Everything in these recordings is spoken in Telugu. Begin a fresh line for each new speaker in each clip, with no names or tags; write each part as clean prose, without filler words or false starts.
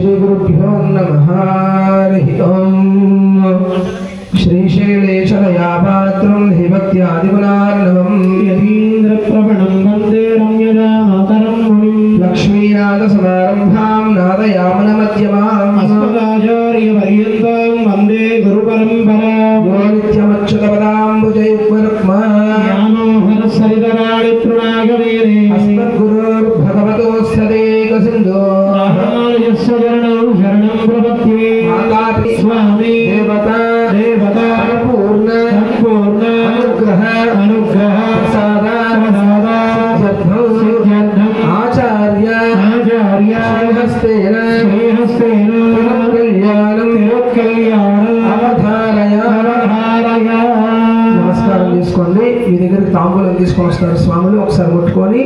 श्री गुरुभ्यो नमः। हरि ओम। श्रीशैलेशदयापात्रं हिभक्त्यादिगुणार्णवं
यतीन्द्रप्रवणं वन्दे रम्यजामातरं मुनिं
लक्ष्मीनाथसमारम्भां नादयामनमध्यमाम्
अस्मदाचार्यपर्यन्तां वन्दे गुरुपरम्परां
यो नित्यमच्युतपदाम्बुजयुग्मरुक्मा
ज्ञानोहरसरितराणि तृणागवेरे
अस्मद्गुरोर्भगवतोऽस्यदेकसिन्धो
रामानुजस्य चरणौ शरणं प्रपद्ये
मातापि
स्वामी
देवता पूर्ण अनुग्रह प्रसाद आचार्य श्रीहस्तेन అవధారయ. నమస్కారం చేసుకోండి. మీ దగ్గరికి తాంబూలం తీసుకొని వస్తారు స్వాములు. ఒకసారి ముట్టుకొని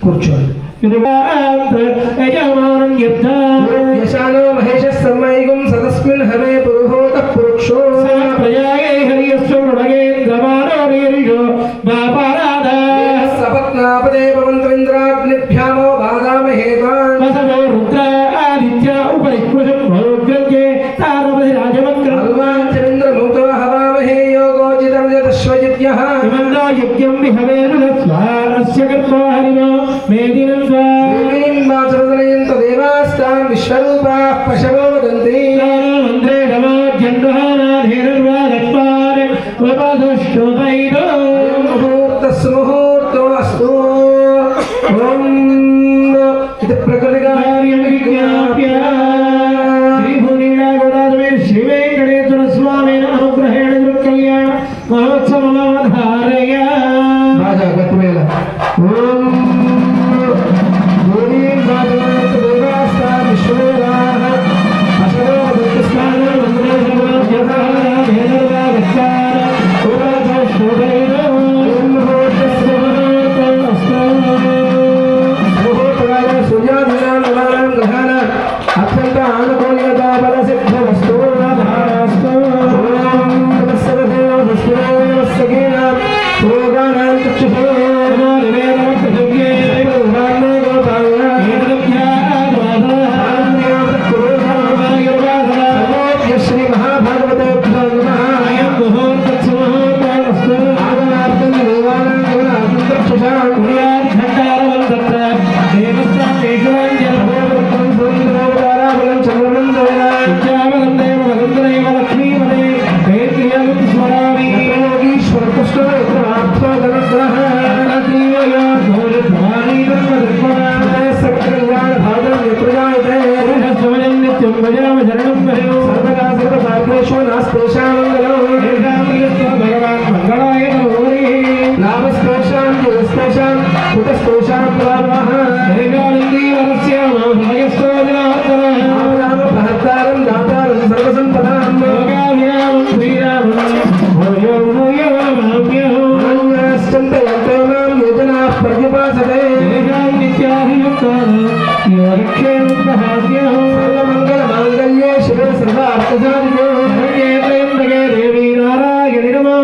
కూర్చోండి. యశానో మహేష సమ్మైగుం సదస్మిన్ హవే పురుహోత పురుక్షో సపత్నాపదే భవంత్వింద్రాగ్నిభ్యామో బాదామహే హనుమాన్చంద్రమూతో హవామహే యోగోజితం యతశ్వజిత్యః
యజ్ఞం విహవేరులస్వాస్య కర్మా హరిమో మేదినం
దేవాస్తా దేవాస్తాం విశ్వరూపాః పశవో వదంతి
మంత్రే నమోజండుహానాధేర్వాగత్వార్ ఉపదృష్టోపైదో
ముహూర్తస్సు ముహూర్తో అస్తు. ఓం ఇది ప్రకృతిగా
విజ్ఞాప్య శ్రీభూనీడాగోదాదేవి శ్రీ వెంకటేశ్వర స్వామి అనుగ్రహేణ దృక్కల్యాణ మహోత్సవమాధారయ
బాగా గట్టివేళ. ఓం అత్యంత ఆనుకూల్యత బల సిద్ధ వస్తు శ్రీ మహాభాగవత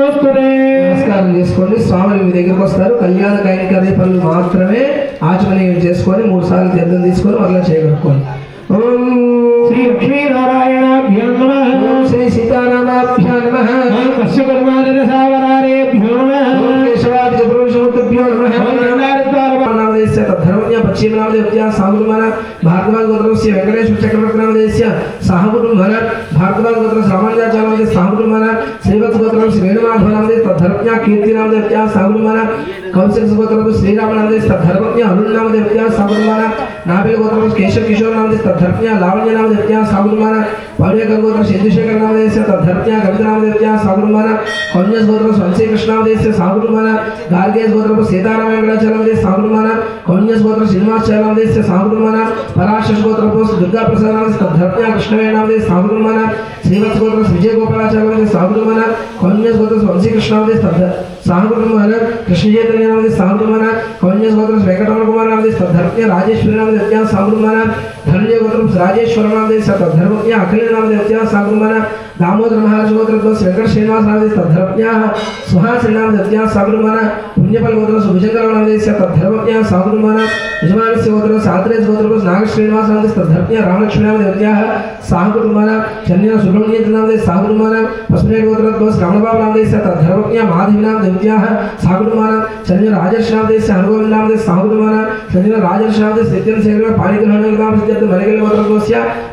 నమస్కారం చేసుకోండి. స్వాములు మీ దగ్గరకు వస్తారు. కళ్యాణ కైంకర్య పనులు మాత్రమే ఆచమనీయం చేసుకొని 3 సార్లు తీర్థం తీసుకొని మరలా చేయగలుగుకోండి. ఓం
శ్రీ లక్ష్మీనారాయణాభ్యో నమః.
ఓం శ్రీ సీతారామాభ్యో నమః.
ఓం కశ్యపర్మాదరసావరారేభ్యో నమః.
ఓం కేశవాది పురుషోత్తభ్యో నమః. నామదేశ్య తద్ధర్మణ్య పశ్చిమనామదేవ్య సాగురుమాన భార్గవాద గోత్రస్య వెంకటేశ్వర చక్రవర్తి నామదేశ్య సాహగురుమాన భార్గవాద గోత్ర సామాన్యాచార్య సాహగురుమాన శ్రీవత్స గోత్రం శ్రీ వేణుమాధవ నామదేశ తద్ధర్మణ్య కీర్తి నామదేవ్య సాగురుమాన కౌశిక గోత్రం శ్రీరామ నామదేశ తద్ధర్మణ్య అరుణ్ నామదేవ్య సాగురుమాన నాభిల గోత్రం కేశవ కిషోర్ నామదేశ తద్ధర్మణ్య లావణ్య నామదేవ్య సాగురుమాన పౌర్యక గోత్రం చంద్రశేఖర నామదేశ తద్ధర్మణ్య కవిత నామదేవ్య సాగురుమాన కౌన్యస్ గోత్రం వంశీకృష్ణ నామదేశ సాగురుమాన గార్గేయ గోత్రం సీతారామ వెంకటాచల సాగురుమాన కౌన్యస్ గోత్ర శ్రీనివాసాచార్య నామదేశ సాగురుమాన పరాశర గోత్రం దుర్గా ప్రసాద నామదేశ తద్ధర్మణ్య కృష్ణవేణ నామదేశ సాగురుమాన శ్రీవత్స గోత్రం విజయ గోపాలాచార్య నామదేశ సాగురుమాన కౌన్యస్ గోత్రం వంశీకృష్ణ నామదేశ साहुकुटुंबान कृष्णचैतन्य नामधे साहुकुटुंबान कौन्य गोत्र वेंकटरमण कुमार नामधे तद्धर्मज्ञ राजेश्वरी नामधे व्यक्त्या साहुकुटुंबान धनंजय गोत्र राजेश्वर नामधे तद्धर्मज्ञ अखिल नामधे व्यक्त्या साहुकुटुंबान दामोदर महाराज गोत्र वेंकट श्रीनिवास नामधे तद्धर्मज्ञ सुहासिनी नामधे व्यक्त्या साहुकुटुंबान पुण्यफल गोत्र सुभशंकर नामधे तद्धर्मज्ञ साहुकुटुंबान यजमानस्य गोत्र सात्रेज गोत्र नाग श्रीनिवास नामधे तद्धर्मज्ञ रामलक्ष्मी नामधे व्यक्त्या साहुकुटुंबान चन्निन सुब्रह्मण्य नामधे साहुकुटुंबान पस्मनेट गोत्र रामबाबु नामधे तद्धर्मज्ञ माधवी नामधे व्यक्त्या साहुकुटुंबान चन्निन राजर्षि नामधे अनुगोविंद नामधे साहुकुटुंबान चन्निन राजर्षि नामधे सत्यन शेखर पाणिग्रहण नामधे सिद्धार्थ मरगल गोत्र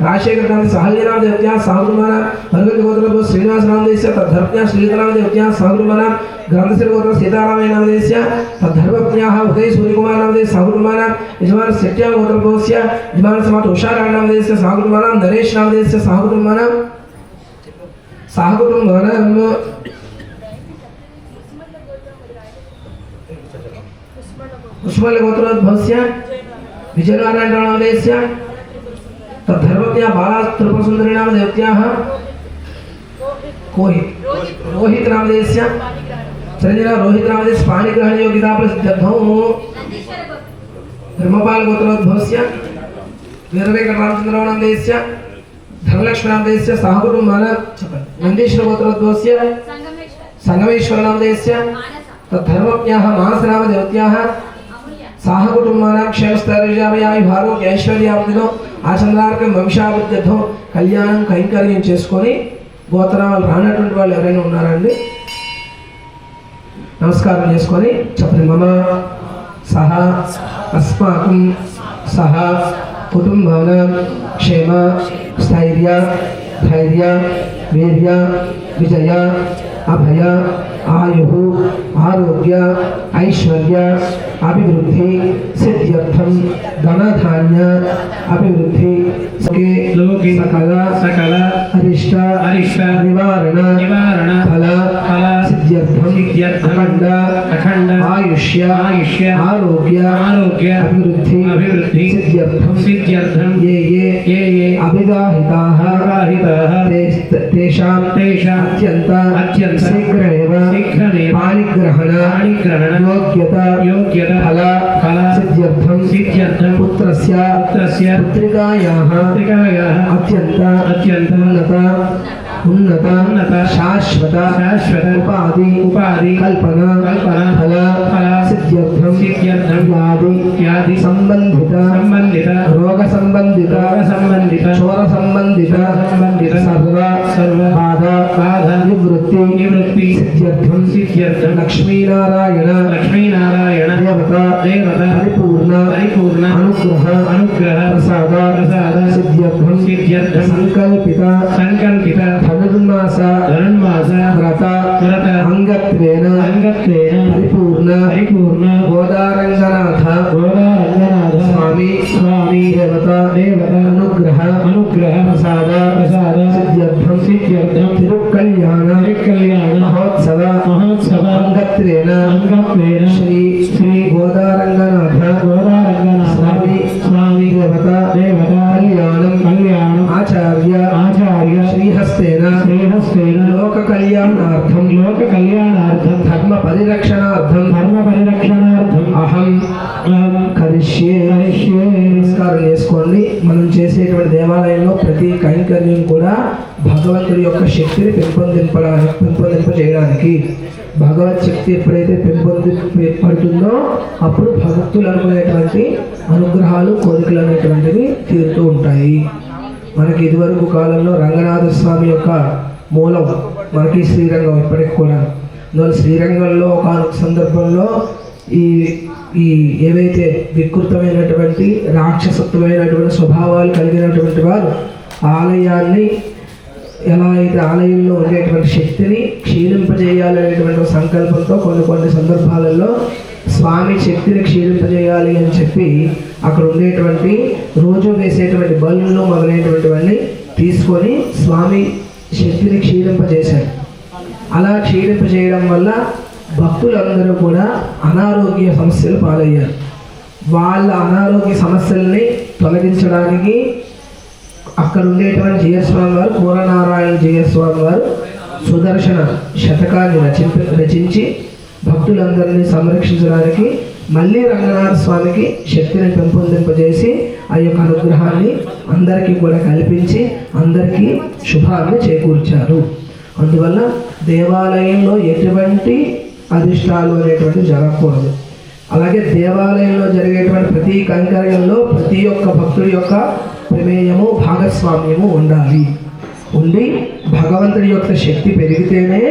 राजशेखर नामधे साहल्य नामधे व्यक्त्या साहुकुटुंबान मरगल गोत्र श्रीनिवास नामधे तद्धर्मज्ञ श्रीधर नामधे व्यक्त्या साहुकुटुंबान ग्रंथसिर गोत्र सीतारामय नामधे तद्धर्मज्ञ उदय सूर्यकुमार नामधे साहुकुटुंबान यजमान सत्या गोत्र यजमान समाज उषारायण नामधे साहुकुटुंबान नरेश नामधे साहुकुटुंबान साहुकुटुंबान उस्मल गोत्रोद्भवस्य विजयनारायण नामधेस्य तद्धर्मज्ञ बाला त्रिपुरसुंदरी नामधेयत्याः रोहित नामधेस्य चिरंजीव रोहित नामधेस्य पाणिग्रहण योगिता प्रसिद्धौ धर्मपाल गोत्रोद्भवस्य वीरवेंकट रामचंद्र नामधेस्य धनलक्ष्मी नामधेस्य साहुकुटुंबान नंदीश्वर गोत्रोद्भवस्य संगमेश्वर नामधेस्य तद्धर्मज्ञः मानस नामधेयत्याः साहुकुटुंबानां क्षेमस्थैर्यामयाय भारोग्य ऐश्वर्यावधिनो ఆచంద్రార్కం వంశాభివృద్ధితో కళ్యాణం కైంకర్యం చేసుకొని గోత్రాలు రానటువంటి వాళ్ళు ఎవరైనా ఉన్నారండి నమస్కారం చేసుకొని చెప్పండి మమ సహ అస్మాకం సహ కుటుంబానాం క్షేమ స్థైర్య ధైర్య వీర్య విజయ అభయ ఆయు ఆరోగ్య ఐశ్వర్య अभिवृद्धि सिद्ध्यर्थम धनधान्य अभिवृद्धि सकल अरिष्ट निवारण फल सिद्ध्यर्थम अखंड आयुष्य आरोग्य अभिवृद्धि सिद्ध्यर्थम ये अभिगाहिताः तेषां अत्यंत शीघ्रमेव पाणिग्रहण योग्यता फल सिद्ध्यर्थम पुत्रस्य पुत्रिकायाः अत्यंत उन्नत शाश्वत उपाधि कल्पना फल सिद्ध्यर्थम व्याधि संबंधित रोग संबंधित चोर संबंधित सर्व बाधा निवृत्ति सिद्ध्यर्थम लक्ष्मी नारायण देवता परिपूर्ण अनुग्रह प्रसाद सिद्ध्यर्थम संकल्पित धनुर्मास व्रत अंगत्वेन परिपूर्ण गोदारंगनाथ स्वामी देवता अनुग्रह प्रसाद सिद्ध्यर्थम तिरुकल्याण महोत्सव अंगत्वेन श्री गोदारंगनाथ स्वामी देवता कल्याणम आचार्य श्रीहस्तेन लोक कल्याणार्थम धर्म परिरक्षणार्थम अहम करिष्ये నమస్కారం చేసుకోండి. మనం చేసేటువంటి దేవాలయంలో ప్రతి కైంకర్యం కూడా భగవంతుడి యొక్క శక్తిని పెంపొందింపజేయడానికి భగవత్ శక్తి ఎప్పుడైతే పెంపొందింపడుతుందో అప్పుడు భక్తులు అనుకునేటువంటి అనుగ్రహాలు కోరికలు అనేటువంటివి తీరుతూ ఉంటాయి. మనకి ఇదివరకు కాలంలో రంగనాథ స్వామి యొక్క మూలం మనకి శ్రీరంగం ఇప్పటికి కూడా. అందువల్ల శ్రీరంగంలో ఒక సందర్భంలో ఈ ఏవైతే వికృతమైనటువంటి రాక్షసత్వమైనటువంటి స్వభావాలు కలిగినటువంటి వారు ఆలయాన్ని ఎలా అయితే ఆలయంలో ఉండేటువంటి శక్తిని క్షీణింపజేయాలనేటువంటి సంకల్పంతో కొన్ని సందర్భాలలో స్వామి శక్తిని క్షీణింపజేయాలి అని చెప్పి అక్కడ ఉండేటువంటి రోజు వేసేటువంటి బలులు మొదలైనటువంటివన్నీ తీసుకొని స్వామి శక్తిని క్షీణింపజేశారు. అలా క్షీణింపజేయడం వల్ల భక్తులందరూ కూడా అనారోగ్య సమస్యలు పాలయ్యారు. వాళ్ళ అనారోగ్య సమస్యల్ని తొలగించడానికి అక్కడ ఉండేటువంటి జీయస్వామి వారు పూర్ణనారాయణ జీయస్వామి వారు సుదర్శన శతకాన్ని రచించి భక్తులందరినీ సంరక్షించడానికి మళ్ళీ రంగనాథ స్వామికి శక్తిని పెంపొందింపజేసి ఆ యొక్క అనుగ్రహాన్ని అందరికీ కూడా కల్పించి అందరికీ శుభాన్ని చేకూర్చారు. అందువల్ల దేవాలయంలో ఎటువంటి అరిష్టాలు అనేటువంటి జరగకూడదు. అలాగే దేవాలయంలో జరిగేటువంటి ప్రతి కైంకర్యంలో ప్రతి ఒక్క భక్తుడి యొక్క ప్రమేయము భాగస్వామ్యము ఉండాలి. ఉండి భగవంతుడి యొక్క శక్తి పెరిగితేనే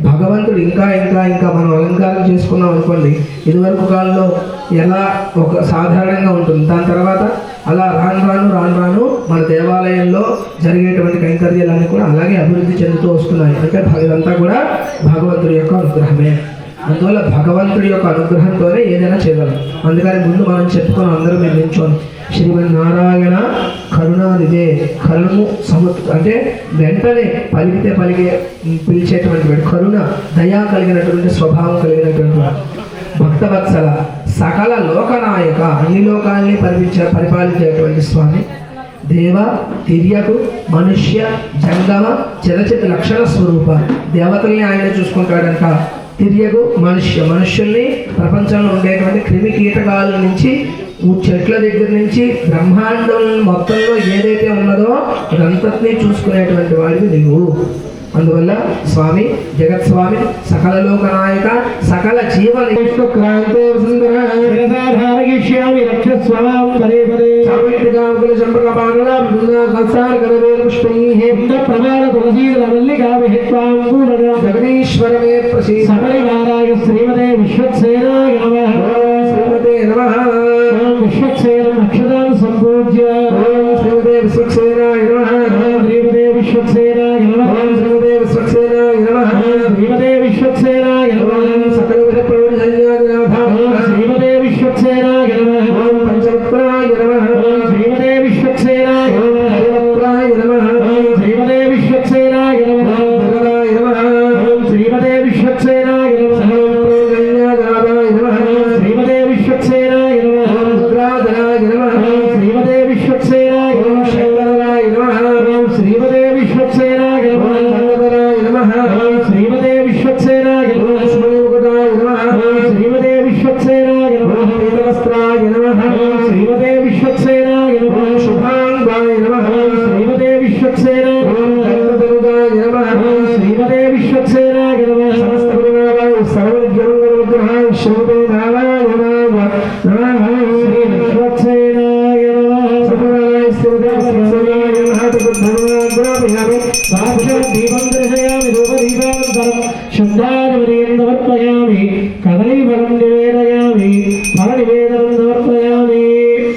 భగవంతుడు ఇంకా ఇంకా ఇంకా మనం అలంకారం చేసుకున్నాం అనుకోండి, ఇదివరకు కాలంలో ఎలా ఒక సాధారణంగా ఉంటుంది, దాని తర్వాత అలా రాను మన దేవాలయంలో జరిగేటువంటి కైంకర్యాలన్నీ కూడా అలాగే అభివృద్ధి చెందుతూ వస్తున్నాయి. అంటే ఇదంతా కూడా భగవంతుడి యొక్క అనుగ్రహమే. అందువల్ల భగవంతుడి యొక్క అనుగ్రహంతోనే ఏదైనా చేయగలం. అందుకని ముందు మనం చెప్పుకున్నాం, అందరూ మీరు నిల్చోండి. శ్రీమన్నారాయణ కరుణానిదే, కరుణము అంటే వెంటనే పలికితే పిలిచేటువంటి వాడు, కరుణ దయా కలిగినటువంటి స్వభావం కలిగినటువంటి వాడు, భక్తవత్సల సకల లోకనాయక, అన్ని లోకాలని పరిపాలించేటువంటి స్వామి, దేవ తిర్యకు మనుష్య జంగమ చలచిత లక్షణ స్వరూప, దేవతల్ని ఆయన చూసుకుంటాడంట. తిర్యకు మనుష్యుల్ని ప్రపంచంలో ఉండేటువంటి క్రిమి కీటకాల నుంచి, చెట్ల దగ్గర నుంచి బ్రహ్మాండం మొత్తంలో ఏదైతే ఉన్నదో అదంతటినీ చూసుకునేటువంటి వాడివి నీవు. అందువల్ల స్వామి జగత్స్వామి సకల లోకనాయక సకల జీవన క్రాంతి జగదీశ్వరమే ప్రసీద్ శ్రీమతే విశ్వక్సేనాయ నమః. శ్రీమతే నమః. విశ్వక్సేనం అక్షరాలు సంపూజ్య శ్రీమతే విశ్వక్సేనాయ నమః. శ్రీమతే విశ్వక్సేనాయ నమః. శ్రీమతే విశ్వక్సేనాయ నమః. శ్రీమతే విశ్వక్సేనాయ నమః. సకల శ్రీమతే విశ్వక్సేనాయ నమః. పంచవక్త్రాయ నమః. శ్రీమతే విశ్వక్సేనాయ నమః. శ్రీమతే విశ్వక్సేనాయ నమః. శ్రీమతే విశ్వక్సేనాయ నమః. శ్రీమతే విశ్వక్సేనాయ నమః. రుద్రాధరాయ నమః. శ్రీమతే విశ్వక్సేనాయ నమః. శంకరాయ నమః. శ్రీమతే విశ్వక్సేనాయ నమః. ధనధరాయ నమః. శ్రీమతే విశ్వక్సేనాయ నమః. శుభయోగదాయ నమః. శ్రీమతే విశ్వక్సేనాయ నమః. పీతవస్త్రాయ నమః. శ్రీమతే విశ్వక్సేనాయ నమః. శుభాంగాయ నమః. శ్రీమతే విశ్వక్సేనాయ నమః. ధనధరుదాయ నమః. శ్రీమతే విశ్వక్సేనాయ నమః. సమస్త గురునామాయ సర్వవిద్యామంగళవిగ్రహాయ శ్రీమతే నారాయణ నమః. శ్రీ విశ్వక్సేనాయ నమః. సర్వనారాయణ శ్రీమతే విశ్వక్సేనాయ నమః. తద్గుణాగ్రామయామి సాక్షాత్ దీపం దర్శయామి రూపదీపానంతరం శుద్ధాధిపతిం సమర్పయామి కదలీఫలం నివేదయామి ఫలనివేదనం సమర్పయామి.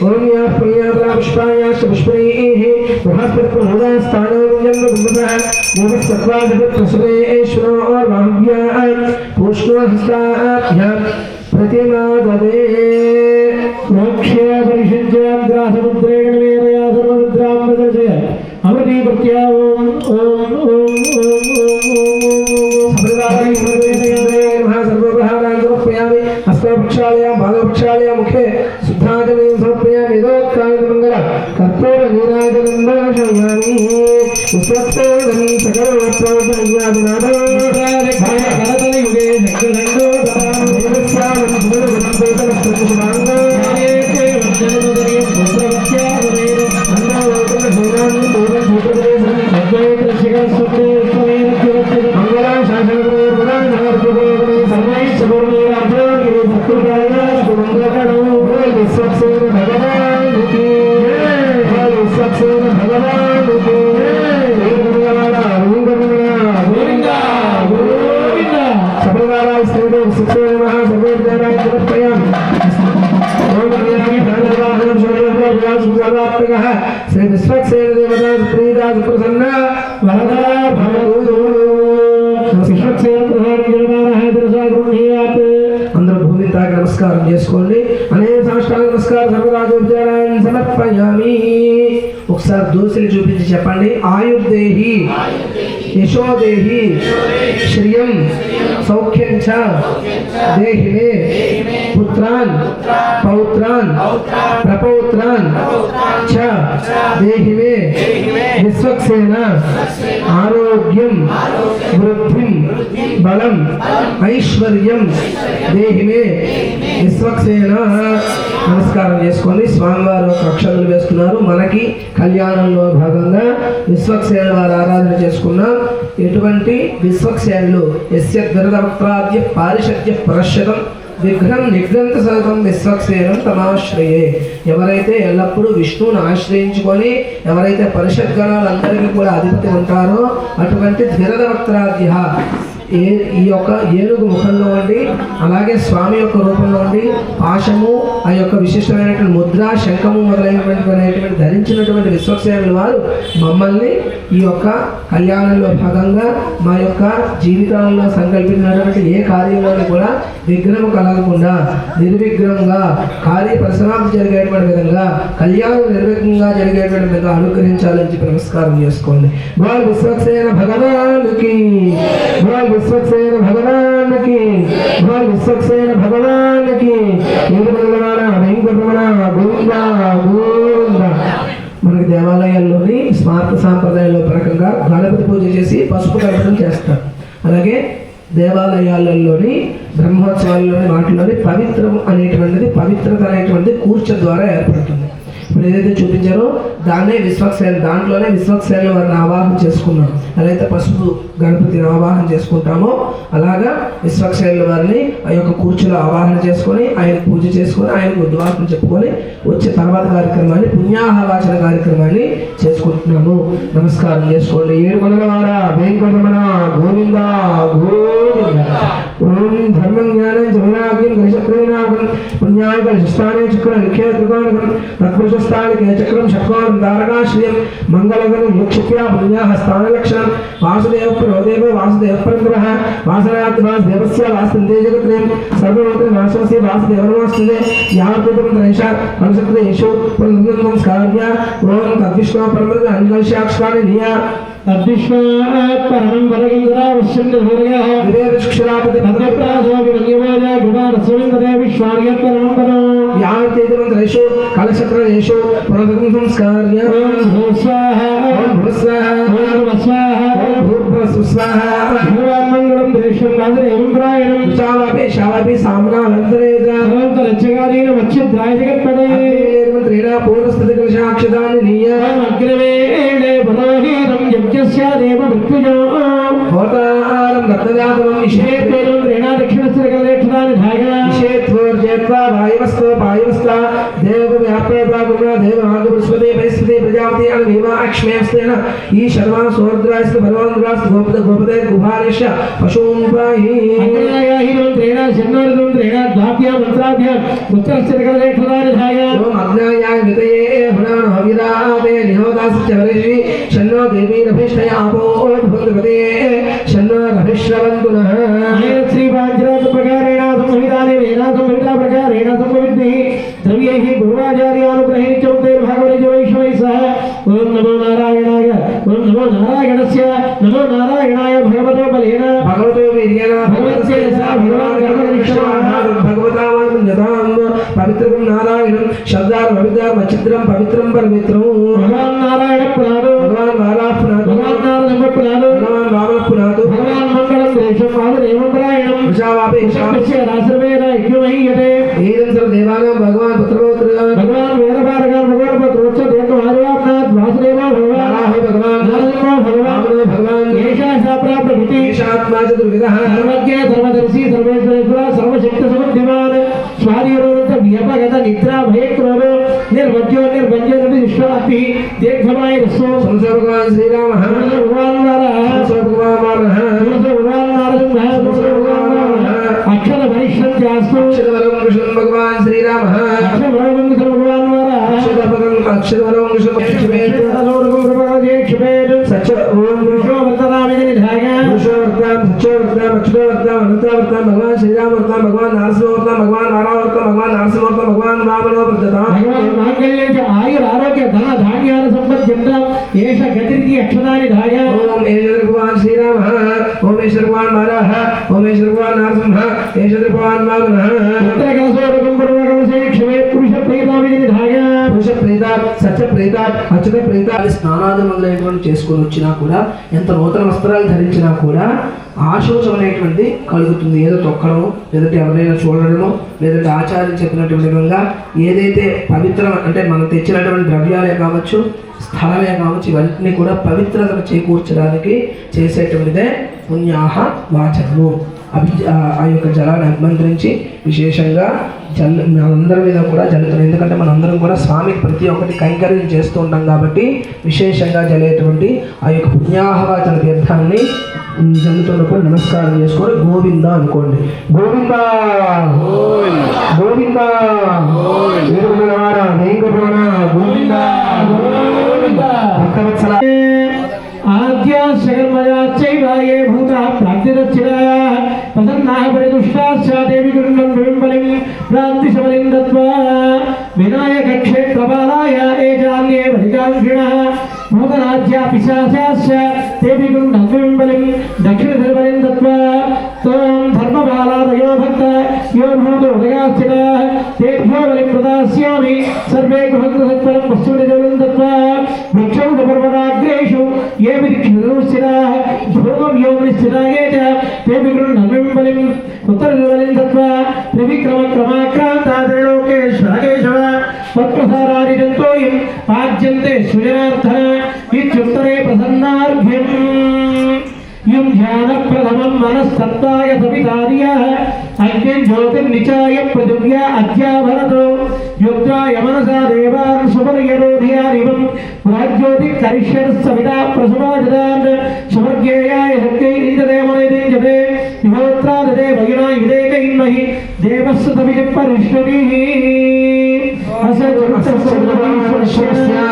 ఓం యా పుణ్యాపుష్పాయాశ్చ పుష్పైః బృహస్పతిప్రహోదాస్థానం దేవస్తత్వాదిపత్రసురేశ్వరోర్వాభ్యాం పూష్ణోహస్తాభ్యాం ప్రతిమాదదే మోక్షే పరిషించాం గ్రాసముద్రేణ వేదయా సర్వరుద్రాం ప్రదర్శయ అమృతీ ప్రత్యా ఓం ఓం ఓం ఓం ఓం సర్వప్రహారాన్ సమర్పయామి. హస్తపక్షాళయాం పాదపక్షాళయాం ముఖే శుద్ధాచమయం సమర్పయామి. యథోక్తాంగమంగళ కర్పూర నీరాజనం దర్శయామి. విశ్వక్సేనం సకలవత్సవ్యాధినాథం కరతలయుగే శక్తిదండోదానం దేవస్యానం భూతగణం శుభాంగం శ్రీ విశ్వక్సేన దేవతా సుప్రీతా సుప్రసన్న వరదా భవతు. విశ్వక్సేన అందరూ భూమి తాకి నమస్కారం చేసుకోండి. అనేక సాష్టాంగ నమస్కారం సర్వరాజోపచారాన్ని సమర్పయామి. ఒకసారి దోశలు చూపించి చెప్పండి. ఆయుర్దేహి యశోదేహి శ్రియం సౌఖ్యం చ దేహి మే పుత్రాన్ పౌత్రాన్ ప్రపౌత్రాన్ చ దేహి మే విశ్వక్సేన ఆరోగ్యం వృద్ధిం బలం ఐశ్వర్యం దేహి మే విశ్వక్సేన. నమస్కారం చేసుకోండి. స్వామివారు ఒక అక్షతలు వేసుకున్నారు. మనకి కళ్యాణంలో భాగంగా విశ్వక్సేన వారు ఆరాధన చేసుకున్నాం. ఎటువంటి విశ్వక్సేనులు యస్య దురదవక్త్రాద్య పారిషద్య పరశ్యతం విఘ్నం నిఘ్నంత సతతం విశ్వక్సేనం తమాశ్రయే. ఎవరైతే ఎల్లప్పుడూ విష్ణువుని ఆశ్రయించుకొని ఎవరైతే పరిషద్గణాలందరికీ కూడా అధిపతి ఉంటారో అటువంటి ధిరదవక్త్రాద్య ఈ యొక్క ఏనుగు ముఖంలో ఉండి అలాగే స్వామి యొక్క రూపంలో ఉండి పాశము ఆ యొక్క విశిష్టమైనటువంటి ముద్ర శంఖము మొదలైనటువంటి ధరించినటువంటి విశ్వక్సేనుల వారు మమ్మల్ని ఈ యొక్క కళ్యాణంలో భాగంగా మా యొక్క జీవితాలలో సంకల్పించినటువంటి ఏ కార్యంలోని కూడా విఘ్నము కలగకుండా నిర్విఘ్నంగా కార్య పరిసమాప్తి జరిగేటువంటి విధంగా కళ్యాణం నిర్విఘ్నంగా జరిగేటువంటి విధంగా అనుగ్రహించాలని చెప్పి నమస్కారం చేసుకోండి. బాల్ విశ్వక్సేన భగవానుకి, బాల్ విశ్వక్సేన భగవానుకి, బాల్ విశ్వక్సేన భగవానుకి. మనకి దేవాలయాల్లోని స్మారక సాంప్రదాయంలో ప్రకారంగా గణపతి పూజ చేసి పసుపు కలపడం చేస్తారు. అలాగే దేవాలయాలలోని బ్రహ్మోత్సవాల్లోని వాటిలోని పవిత్రం అనేటువంటిది పవిత్రత అనేటువంటిది కూర్చ ద్వారా ఏర్పడుతుంది. ఇప్పుడు ఏదైతే చూపించారో దాన్నే విశ్వక్సేన, దాంట్లోనే విశ్వక్సేన వారిని ఆవాహన చేసుకున్నాం. అదైతే పసుపు గణపతిని ఆవాహన చేసుకుంటామో అలాగా విశ్వక్సేనుల వారిని ఆ యొక్క కూర్చులో ఆవాహన చేసుకొని ఆయన పూజ చేసుకొని ఆయనకు ఉద్వాసన చెప్పుకొని వచ్చే తర్వాత కార్యక్రమాన్ని పుణ్యాహవాచన కార్యక్రమాన్ని చేసుకుంటున్నాము. నమస్కారం చేసుకోండి. ఏడుకొండలవాడ వెంకటరమణ గోవింద గోవింద. ఓం ధర్మం జ్ఞానం జమనాగ్యం గణశక్రీనాగం పుణ్యాయ కలశస్థానే చక్ర నిఖ్య త్రికోణం తత్పురుషస్థానికే చక్రం షట్కోణం తారకాశ్రయం మంగళగణం యోక్షిప్యా పుణ్యాహ స్థానలక్షణం వాసుదేవ ప్రోదేవ వాసుదేవ పరంపరః వాసనాత్ వాసుదేవస్య వాసంతే జగత్రయం సర్వమంత్ర నాశోసి వాసుదేవనమస్తుతే యావత్తం త్రైష అనుసక్తేషు పునర్నం స్కార్య ఓం తద్విష్ణు పరమద అంగల్శాక్షరాని నియా
తద్విష్ణాత్ పరమం వరగంధరా వశ్యంతభూరయః
వివేక్షరాపతి
భద్రప్రాసోపి వన్యమోజ గుణారస్వలింగదే విశ్వార్య పరమం పరం
యావత్తేజం త్రైషు కలశక్రేషు పునర్నం సంస్కార్య
ఓం భూస్వాహ
ఓం భుస్వాహ
ఓం వస్వాహ
ఓం భూర్భుస్వాహ
భగవాన్ మంగళం దేశం వాసుదేవం ప్రాయణం
శావాపి శావాపి సామ్రాలంతరేజ
ఓం తలచ్చగారీన వచ్ఛిద్రాయ జగత్పదే
త్రీడా పూర్వస్థితి కలశాక్షదాన్ని నీయ
అగ్రవేణే బలోహీనం యజ్ఞస్య దేవ మృత్యుజో
హోతారం రత్నజాతమం
విషేత్వేనం త్రీణా దక్షిణస్య కలేక్షదాని ధాయ
విషేత్వోర్జేత్వా వాయువస్తో వాయువస్తా దేవవ్యాప్రేతాగుణ దేవాగృస్వతే పరిస్థితి ప్రజాపతి అని భీమాక్ష్మేస్తేన ఈ శర్మా సోర్ద్రాస్త భగవాన్ద్రాస్త గోపదే గుహారేష పశూన్ పాహి
అగ్రయాహీనం త్రీణా శన్నోర్దం త్రీణా ద్వాభ్యాం మంత్రాభ్యాం ఉత్తరస్య కలేక్షదాని ధాయ
ఓం అగ్నాయాయ వితయే భునాన హవిరాతే నిహోదాస్య వరిషి శన్నో దేవీరభిష్టయ ఆపో భగవతే శన్నో రభిశ్రవంతునః
శ్రీ పాంచరాత్ర ప్రకారేణ సంహితాని వేదా సంహితా ప్రకారేణ సంభవిద్భిః ద్రవ్యైః పూర్వాచార్యానుగ్రహేణ చౌతైర్ భాగవతే వైష్ణవైః సహ ఓం నమో నారాయణాయ ఓం నమో నారాయణస్య నమో నారాయణాయ భగవతో బలేన
భగవతో వీర్యేణ
భగవత్యేన సహ భగవాన్
భగవతాం పవిత్రం నారాయణం శబ్దార్ పవిత్రం అచిత్రం పవిత్రం పవిత్రం
భగవాన్ నారాయణ పునాదు
భగవాన్ వారాపునాథ్
భగవాన్ నారాయణ పునాదు
భగవాన్ వామనపునాథ్
భగవాన్ మంగళం దేశం వాసుదేవం
విశావాపి
విశాఖస్య రాసర్వేణ యజ్ఞమహీయతే
ఏదంతర దేవానాం భగవాన్ పుత్రపౌత్ర
భగవాన్ వీరభారగాన్ భగవాన్ పుత్రోచ్చ దేవ ఆదివాప్నాథ్ వాసుదేవ భగవాన్
నారాయణ భగవాన్
నారసింహ భగవాన్
వామనో భగవాన్
ఏషా శాప్రా ప్రభుతి
ఈశాత్మా చతుర్విధః
సర్వజ్ఞ సర్వదర్శి సర్వేశ్వరేశ్వర సర్వశక్తి సమర్థిమాన్ స్వాధీనోనంత వ్యపగత నిద్రా భయక్రోధో నిర్వజ్యో నిర్భంజో విశ్వాపి దీర్ఘమాయ రసో
సంస భగవాన్ శ్రీరామః
భగవాన్
సంస భగవాన్ వామనః
భగవాన్ నారసింహ అక్షర పరిష్ఠ్యాస్తు
అక్షరవరం కృష్ణ భగవాన్ శ్రీరామః
భగవాన్
అక్షరవరం కృష్ణ సత్య ఓం అనంతావర్తం భగవాన్ శ్రీరామవర్తం భగవాన్ నరసింహవర్తం భగవాన్ నారావర్తం భగవాన్ నరసింహవర్తం భగవాన్ వామనో ప్రదతాం
ఆయుర్ ఆరోగ్య ధన ధాన్యాల సంపద్యంతం ఏష గతిరితి అక్షరాన్ని ధాయ
ఓం ఈశ్వర భగవాన్ శ్రీరామః ఓం ఈశ్వర భగవాన్ నారాయణ ఓం ఈశ్వర భగవాన్ నరసింహ ఈశ్వర భగవాన్ వామనః
ఉత్తర కలసోరకం పూర్వకలసే క్షమే పురుష ప్రేతావిని ధాయ
పురుష ప్రేత సత్య ప్రేత అచ్యుత ప్రేత స్నానాది మొదలైనటువంటి చేసుకొని వచ్చినా కూడా ఎంత నూతన వస్త్రాలు ధరించినా కూడా ఆశోచం అనేటువంటి కలుగుతుంది. ఏదో తొక్కడము, లేదంటే ఎవరైనా చూడడము, లేదంటే ఆచార్యం చెప్పినటువంటి విధంగా ఏదైతే పవిత్రం అంటే మనం తెచ్చినటువంటి ద్రవ్యాలే కావచ్చు, స్థలమే కావచ్చు, ఇవన్నీ కూడా పవిత్రతను చేకూర్చడానికి చేసేటువంటిదే పుణ్యాహ వాచనము. ఆ యొక్క జలాన్ని అభిమంత్రించి విశేషంగా మనందరి మీద కూడా జల్లుతున్నాం. ఎందుకంటే మనందరం కూడా స్వామికి ప్రతి ఒక్కటి కైంకర్యం చేస్తూ ఉంటాం కాబట్టి విశేషంగా జల్లేటువంటి ఆ యొక్క పుణ్యాహవాచన తీర్థాన్ని జల్లుతున్నప్పుడు నమస్కారం చేసుకొని గోవింద అనుకోండి. గోవింద గోవింద గోవింద భక్తవత్సల
ఆద్యా సకల్మయాచ్చైవాయే భూతా ప్రాప్తిరచ్చిరా ప్రసన్నాః పరిదుష్టాశ్చ దేవి గురుణం బింబలిం ప్రాప్తిశబలిం దత్వా వినాయక క్షేత్రపాలాయ ఏజాన్యే వరికాంక్షిణః నూతనాద్యా పిశాచాశ్చ దేవి గురుణం బింబలిం దక్షిణధర్మలిం దత్వా త్వం ధర్మపాలాదయో భక్త యో భూతో ఉదయాశ్చిరాः తేభ్యో బలిం ప్రదాస్యామి సర్వే గృహంతు సత్వరం పశ్చిమజలం దత్వా వృక్షౌ పర్వతాగ్రేషు ये विक्षिराः ध्रुवं योनिश्चिराये च ते विगृह्णं बलिं उत्तरबलिं दत्वा त्रिविक्रमक्रमाक्रान्ताद्रिलोकेश्वरकेशव पद्मसारादिजन्तोयं पाज्यन्ते सुजनार्थः इत्युत्तरे प्रसन्नार्घ्यम् यं ध्यानप्रथमं मनस्तत्ताय सवितार्यः अग्निं ज्योतिर्निचाय पृथिव्या अद्याभरतो युक्ताय मनसा देवान् सुपर्यरोधियारिवं राज्योतिः करिष्यत्सविता प्रसवाजदान् समर्गेयाय शक्यैरिन्दते मनैरिञ्जते विहोत्रादते भगिना युदेकैन्महि देवस्य तविजपरिष्णुभिः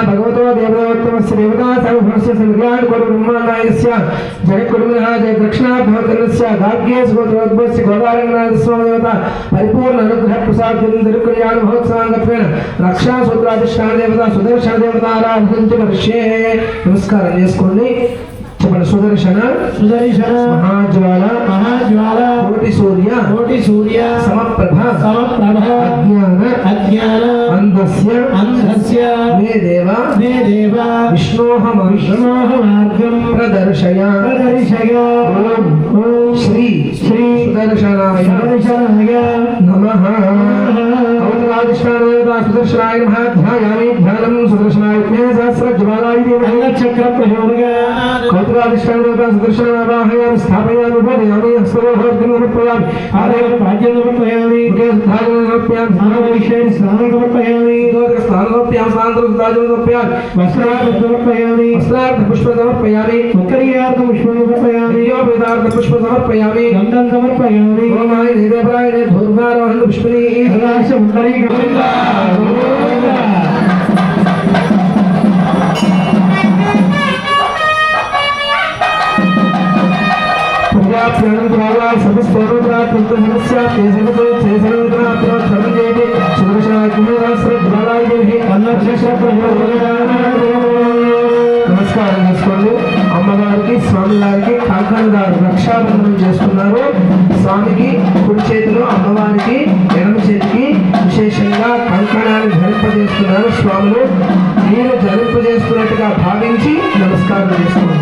भगवतो देवोत्तमस्य देवता सर्वस्य संज्ञान करो ब्रह्माण्डस्य जय कुर्मः जय दक्षिणाभवतस्य गाग्ये सुगोत्रोद्भवस्य गोदारंगनाथ स्वामी देवता परिपूर्ण अनुग्रह प्रसाद दिरुकल्याण महोत्सवांगत्वेन रक्षा सूत्राधिष्ठान देवता सुदर्शन देवता आराधन्ति वर्षे नमस्कारं చేసుకోండి. చెప్పండి. సుదర్శన
సుదర్శన
మహాజ్వాల
మహాజ్వాల
కోటి సూర్య
కోటి సూర్య
సమప్రభ
సమప్రభ
అజ్ఞాన
అజ్ఞాన
అంధస్య
అంధస్య
మే దేవ విష్ణోహ
మార్గం
ప్రదర్శయ ఓం శ్రీ శ్రీ సుదర్శనాయ నమః. సుదర్శనాయ నమః. ధ్యాయామి ధ్యానం సుదర్శనాయ సహస్రజ్వాలాయ
చక్ర ప్రయోగ
కౌతుకాధిష్టాన సుదర్శనావాహయామి స్థాపయామి ఉపదయామి హస్తోహర్గం సమర్పయామి ఆలయ పాద్యం సమర్పయామి స్నానం సమర్పయామి వస్త్రార్థ సమర్పయామి వస్త్రార్థ పుష్ప సమర్పయామి ఉత్తరీయార్థ పుష్ప సమర్పయామి యోపేదార్థ పుష్ప సమర్పయామి గంధం సమర్పయామి ఓమాయ దేవరాయ ధూర్వారోహణ పుష్పని ప్రకాశ ఉత్తరీ గోవింద గోవింద. నమస్కారం చేసుకోండి. అమ్మవారికి స్వామి వారికి కాకరదారు రక్షాబంధనం చేస్తున్నారు. స్వామికి కుడి చేతిలో, అమ్మవారికి ఎడమ చేతికి విశేషంగా కంకణాన్ని ధరింపజేస్తున్నారు స్వాములు. మీరు ధరింపజేస్తున్నట్టుగా భావించి నమస్కారం చేసుకోండి.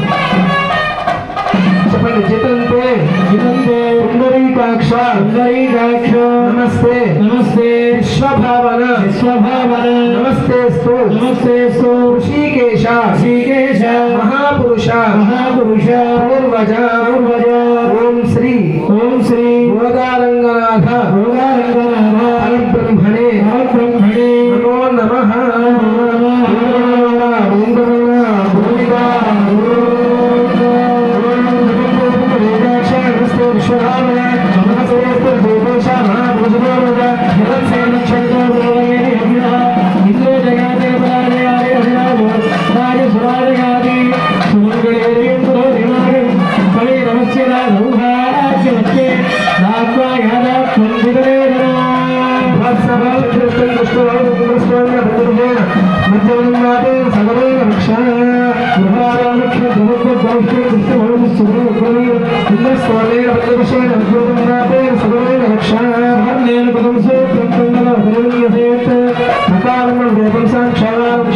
చెప్పండి. జితంతే జితంతే పుండరీకాక్ష పుండరీకాక్ష నమస్తే నమస్తే విశ్వభావన విశ్వభావన నమస్తేస్తు నమస్తేస్తు ఋషికేశ ఋషికేశ మహాపురుష మహాపురుష పూర్వజ పూర్వజ ఓం శ్రీ గోదారంగనాథ గోదారంగనాథ పరబ్రహ్మణే పరబ్రహ్మణే నమో నమః. సాక్షాత్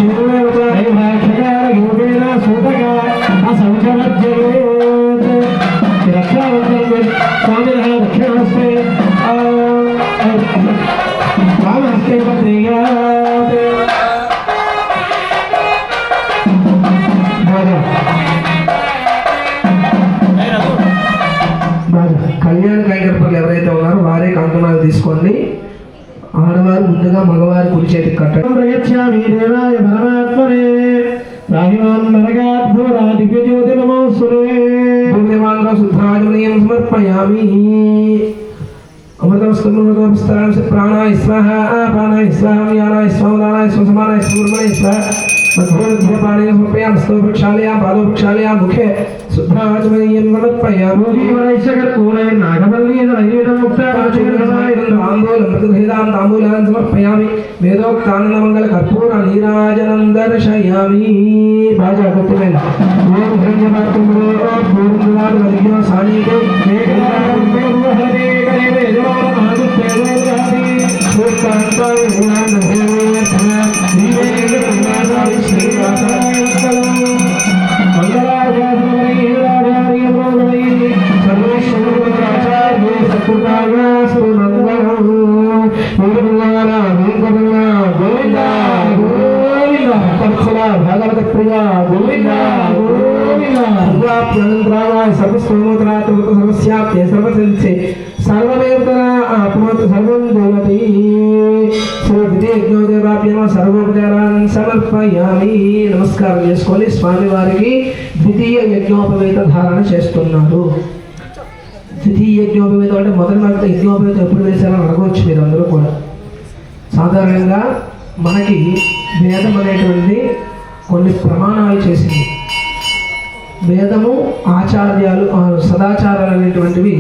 ముందుగా మగవారి కుడి చేతికి కట్టండి.
ప్రయచ్ఛామి దేవాయ పరమాత్మనే రాహిమాన్ నరగాద్భురా దివ్యజ్యోతి నమోస్తుతే.
భూమిమాంగ శుద్ధాజమనీయం సమర్పయామి. అమృతమస్తమృతమస్తరాంశ ప్రాణాయ స్వాహ ప్రాణాయ స్వాహ యానాయ స్వాహ దానాయ స్వాహ సమానాయ స్వాహ స్వాహ మధ్యపాణి సమర్పయామి. స్తవ వృక్షాలయాం పాదో వృక్షాలయాం ముఖే శుద్ధాజమనీయం సమర్పయామి. తాంబూలం సమర్పయామి. వేదోక్తానందమంగళ కర్పూర నీరాజనం దర్శయామి. బాజా గుర్తుమైన ఓం హిరణ్యపాత్రుడు పూర్ణులాడు వదిగ్యో సానీకే భాగవత ప్రియ గోవింద సమస్యాప్తే సర్వసంచే సర్వదేవతన ఆత్మత్ సర్వం దేవతి. శ్రీదేవ్యోదేవాభ్యమ సర్వోపచారాన్ని సమర్పయామి. నమస్కారం చేసుకొని స్వామివారికి ద్వితీయ యజ్ఞోపవేత ధారణ చేస్తున్నారు. ద్వితీయ యజ్ఞోపవేతం అంటే మొదటి యజ్ఞోపవేతం ఎప్పుడు వేశారని అడగవచ్చు మీరు అందరూ కూడా. సాధారణంగా మనకి వేదం అనేటువంటి కొన్ని ప్రమాణాలు చేసింది. వేదము ఆచార్యాలు సదాచారాలు అనేటువంటివి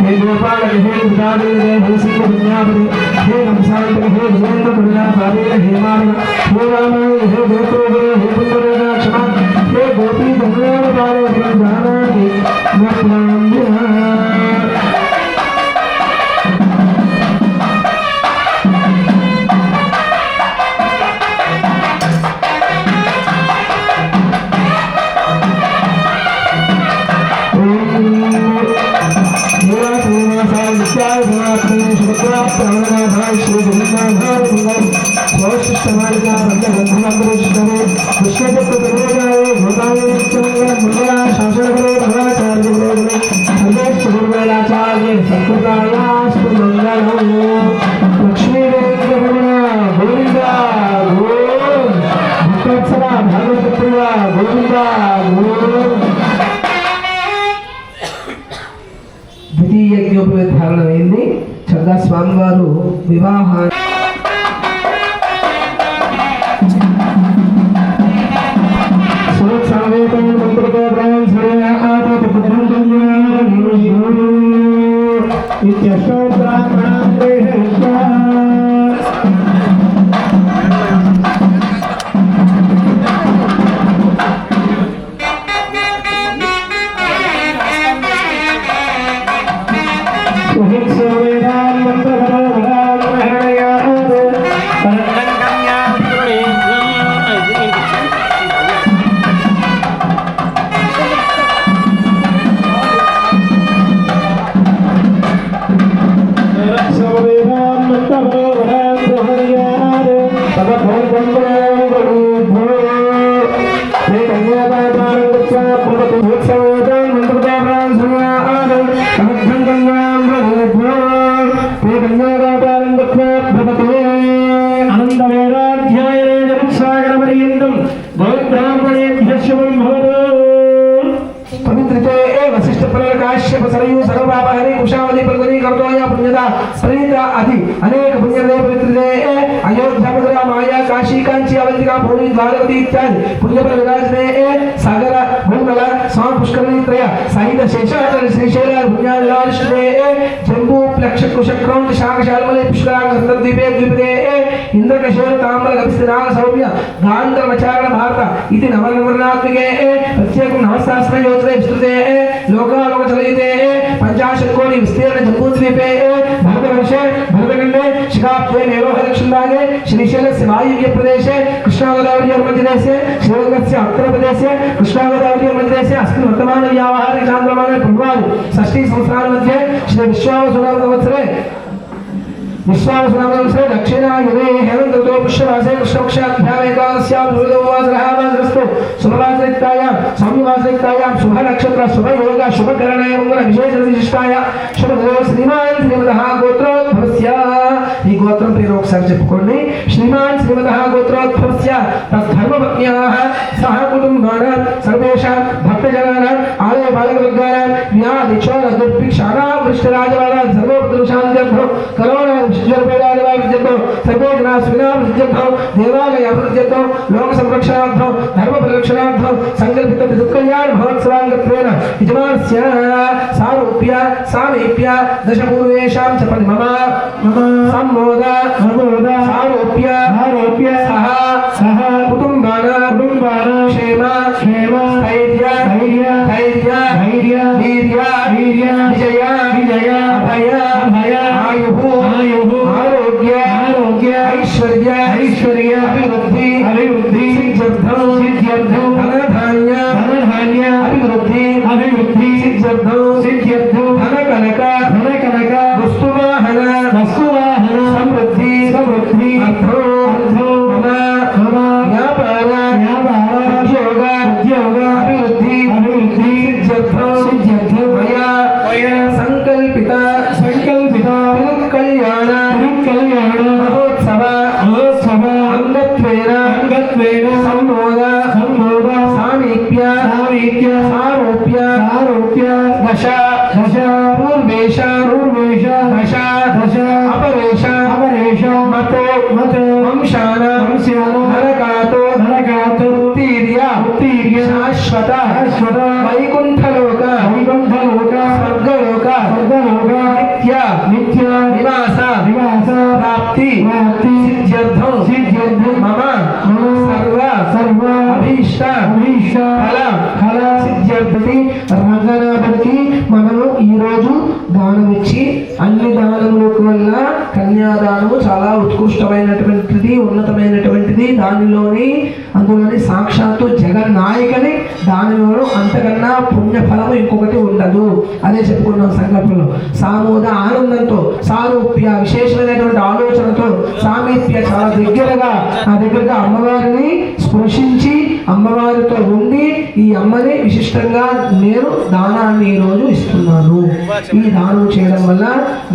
हे गोपाल हे उदारी हे सिंह दुनियावरी हे रमसाई हे जयंत दुनिया सारे हे मार्ग हे राम हे गोत्र हे पुत्र क्षमा हे गोपी दुनिया वाले हे जाना हे नप्राम्य ద్వితీయ యజ్ఞోపవేత ధారణ అయింది. చక్కగా స్వామివారు వివాహాన్ని అనేక పుణ్యదే పవిత్రదే అయోధ్య మధుర మాయా కాశీ కాంచి అవంతికా భూమి ద్వారవతి ఇత్యాది పుణ్యఫల విరాజనే సాగర భూమల స్వామ పుష్కరిణి త్రయ సహిత శేషాచల శ్రీశైల పుణ్యాలే జంబూ ప్లక్ష కుశక్రౌం శాఖశాల్మలే పుష్కరాంగ ద్వీపే ద్వీపదే ఇంద్రకశేర తామ్ర గవిస్థిరాల సౌమ్య గాంధర్వచారణ భారత ఇది నవనవర్ణాత్మికే ప్రత్యేకం నవశాస్త్ర యోజనే విస్తృతే లోకాలోకచలయితే పంచాశతకోటి విస్తీర్ణ జంబూద్వీపే భరతవర్షే భరతఖండే दक्षिणाप्ते नेरोहदक्षिणागे श्रीशैलस्य वायव्यप्रदेशे कृष्णागोदावरीमध्यदेशे श्रीरङ्गस्य उत्तरप्रदेशे कृष्णागोदावरीमध्यदेशे अस्मिन् वर्तमानव्यावहारिकान्द्रमाणे पूर्वादि षष्ठी संवत्सरामध्ये श्री विश्वावसुनामसंवत्सरे विश्वावसुनामसंवत्सरे दक्षिणायुगे हेमन्तऋतौ पुष्यमासे कृष्णपक्षाभ्याम् एकादश्यां भूतवासरः वासरस्तु शुभवासरिक्तायां सौम्यवासरिक्तायां शुभनक्षत्र शुभयोग शुभकरणे मंगलविशेषविशिष्टाय शुभदेव श्रीमान् श्रीमतः गोत्रोद्भवस्य ఈ గోత్రం పేరు ఒకసారి చెప్పుకోండి శ్రీమాన్ శ్రీమతः గోత్రోద్భవस्य తద్ధర్మపత్న్యాः సహ కుటుంబానాం సర్వేషాం భక్తజనానాం ఆలయ బాలకవర్గానాం వ్యాధి చోర దుర్భిక్షానాం వృష్టిరాజవానాం సర్వోపద్రశాంత్యర్థం కరోనా విశ్వరూపేణానివార్యర్థం సర్వే జనాः సుఖినాభివృద్ధ్యర్థం దేవాలయ అభివృద్ధ్యర్థం లోక సంరక్షణార్థం ధర్మ పరిరక్షణార్థం సంకల్పిత దుఃఖకళ్యాణ మహోత్సవాంగత్వేన యజమానస్య సారూప్య సామీప్య దశపూర్వేషాం చెప్పండి మమ सम्मोद सारोप्य सह कुटुम्बानां क्षेम स्थैर्य वीर्य विजय अभय आयुः आरोग्य ऐश्वर्य अभिवृद्धि सिद्ध्यर्थं धनधान्य अभिवृद्धि सिद्ध्यर्थं धनकनक वस्तुवाहन समृद्धि अर्थो व्यापार उद्योग अभिवृद्धि सिद्ध्यर्थं मया संकल्पित कल्याण महोत्सव अंगत्वेन सम्मोद सामीप्य सारोप्य दश पूर्वेश दश अपरेश मतो वंशानां नरकातो उत्तीर्य शाश्वत वैकुण्ठलोक स्वर्गलोक नित्य निवास प्राप्ति सिद्ध्यर्थं मम सर्व अभीष्ट फल సిద్ధ్యర్థి రంగనాథుడికి మనము ఈరోజు దానం ఇచ్చి అన్ని దానములకు వల్ల కన్యాదానము చాలా ఉత్కృష్టమైనటువంటిది ఉన్నతమైనటువంటిది అందులోని సాక్షాత్తు జగన్నాయకని దానిలో అంతకన్నా పుణ్యఫలము ఇంకొకటి ఉండదు అదే చెప్పుకున్నాం సంకల్పంలో సామోద ఆనందంతో సారూప్య విశేషమైనటువంటి ఆలోచనతో సామీప్య చాలా దగ్గరగా అమ్మవారిని స్పృశించి అమ్మవారితో ఉండి ఈ అమ్మని విశిష్టంగా నేను దానాన్ని ఈ రోజు ఇస్తున్నాను ఈ దానం చేయడం వల్ల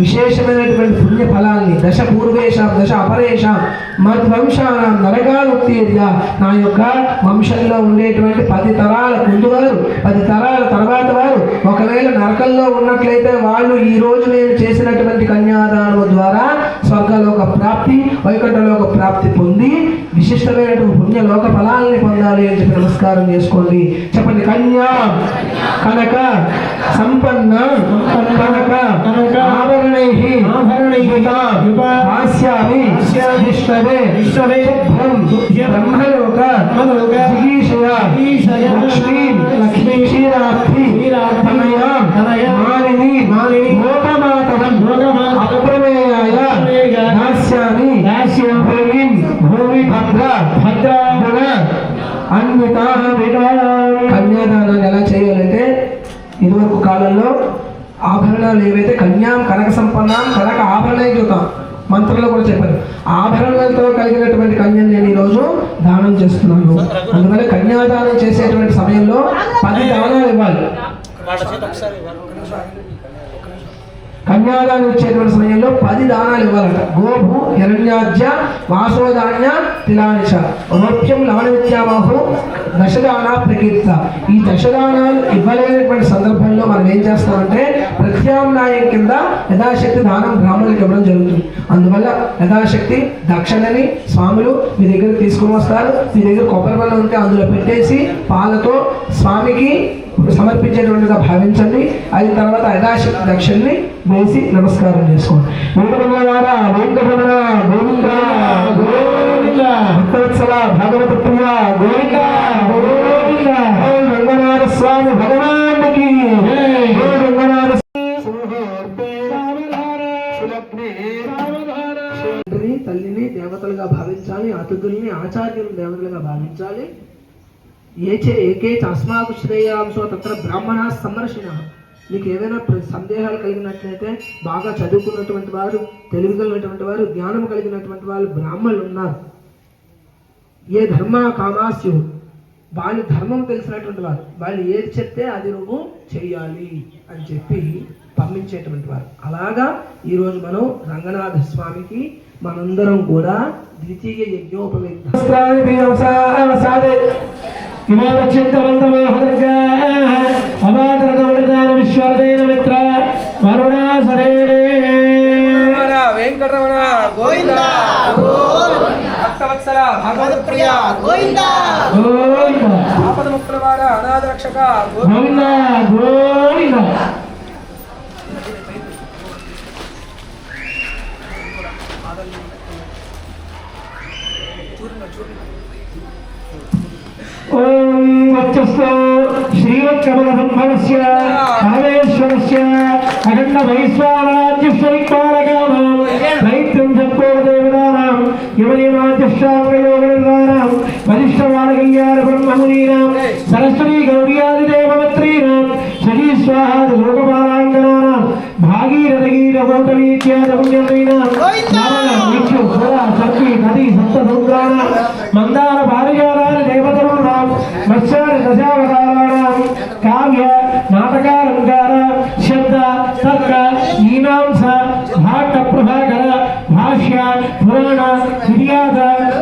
విశేషమైనటువంటి పుణ్య ఫలాన్ని దశ పూర్వేషాం దశ అపరేషాం మద్వంశానాం నరకాలుత్తీర్య నా యొక్క వంశంలో ఉండేటువంటి 10 తరాల ముందు వారు 10 తరాల తర్వాత వారు ఒకవేళ నరకంలో ఉన్నట్లయితే వాళ్ళు ఈ రోజు నేను చేసినటువంటి కన్యాదానం ద్వారా స్వర్గలోక ప్రాప్తి వైకుంఠలోక ప్రాప్తి పొంది విశిష్టమైనటువంటి పుణ్యలోక ఫలాలని పొందాలి అని చెప్పి నమస్కారం చేసుకోండి చెప్పండి కన్యా కనక సంపన్న కనక ఆభరణైః భాస్యామి విష్ణవే బ్రహ్మలోక జిగీషయ లక్ష్మీ క్షీరాబ్ధి తనయాం మాలిని లోకమాతరం అప్రమేయాయ దాస్యామి భూమి భద్ర కన్యాదానాన్ని ఎలా చేయాలంటే ఇదివరకు కాలంలో ఆభరణాలు ఏవైతే కన్యాం కనక సంపన్నాం కనక ఆభరణ చూద్దాం మంత్రంలో కూడా చెప్పారు ఆభరణాలతో కలిగినటువంటి కన్యను నేను ఈరోజు దానం చేస్తున్నాను అందువల్ల కన్యాదానం చేసేటువంటి సమయంలో 10 దానాలు ఇవ్వాలి కన్యాదానం ఇచ్చేటువంటి సమయంలో 10 దానాలు ఇవ్వాలట గోభూ హిరణ్యాజ్య వాసోధాన్య తిలానిచ రౌప్యం లవణవిద్యామాహు దశదానా ప్రకీర్త ఈ దశదానాలు ఇవ్వలేనటువంటి సందర్భంలో మనం ఏం చేస్తామంటే ప్రత్యామ్నాయం కింద యథాశక్తి దానం బ్రాహ్మణులకు ఇవ్వడం జరుగుతుంది అందువల్ల యథాశక్తి దక్షిణని స్వాములు మీ దగ్గర తీసుకుని వస్తారు మీ దగ్గర కొబ్బరి బెల్లం ఉంటే అందులో పెట్టేసి పాలతో స్వామికి సమర్పించేటువంటిగా భావించండి అయిన తర్వాత యథాశక్తి దక్షిణని వేసి నమస్కారం చేసుకోండి భక్తవత్సల భాగవత ప్రియ గోవింద రంగనాథ స్వామి భగవానికి రంగనాథ ఆచార్యులు దేవతలుగా భావించాలి. ఏకే అస్మాకు శ్రేయాంశో తత్ర బ్రాహ్మణ సమర్షిణ. మీకు ఏదైనా సందేహాలు కలిగినట్లయితే బాగా చదువుకున్నటువంటి వారు, తెలివి కలిగినటువంటి వారు, జ్ఞానం కలిగినటువంటి వాళ్ళు బ్రాహ్మణులు ఉన్నారు. ఏ ధర్మ కామాస్యు, వాళ్ళు ధర్మం తెలిసినటువంటి వారు, వాళ్ళు ఏది చెప్తే అది నువ్వు చెయ్యాలి అని చెప్పి పంపించేటువంటి వారు. అలాగా ఈరోజు మనం రంగనాథ స్వామికి మనందరం కూడా ద్వితీయ యజ్ఞోపవేత వెంకటరమణ గోవింద భక్తవత్సల భగవత్ ప్రియ గోవింద ఆపద ముక్కుల వార అనాథ రక్షక గోవింద గోవింద.
ఓం వచ్చస్తో శ్రీవత్కమలసంభవస్య కాళేశ్వరస్య అఖండ వైశ్వానరాజ్యశ్వరికారకానాం దైత్యం చక్రోదేవతానాం యమనియమాజ్యశ్చాంగయోగనిర్దానాం వరిష్ఠవాళకల్యాణ బ్రహ్మమునీనాం సరస్వతీ గౌర్యాదిదేవవత్రీనాం శశీ స్వాహాది లోకపాలాంగనానాం భాగీరథగీరగోటవీత్యాదపుణ్యమీనాం వీక్షు సుర సర్పి నది సప్త సముద్రానాం మందార పారిజాతాని దేవతॄణాం మత్స్యాది దశావతారాణాం కావ్య నాటకాలంకార శబ్ద తర్క మీమాంస భాట ప్రభాకర భాష్య పురాణ ఇతిహాస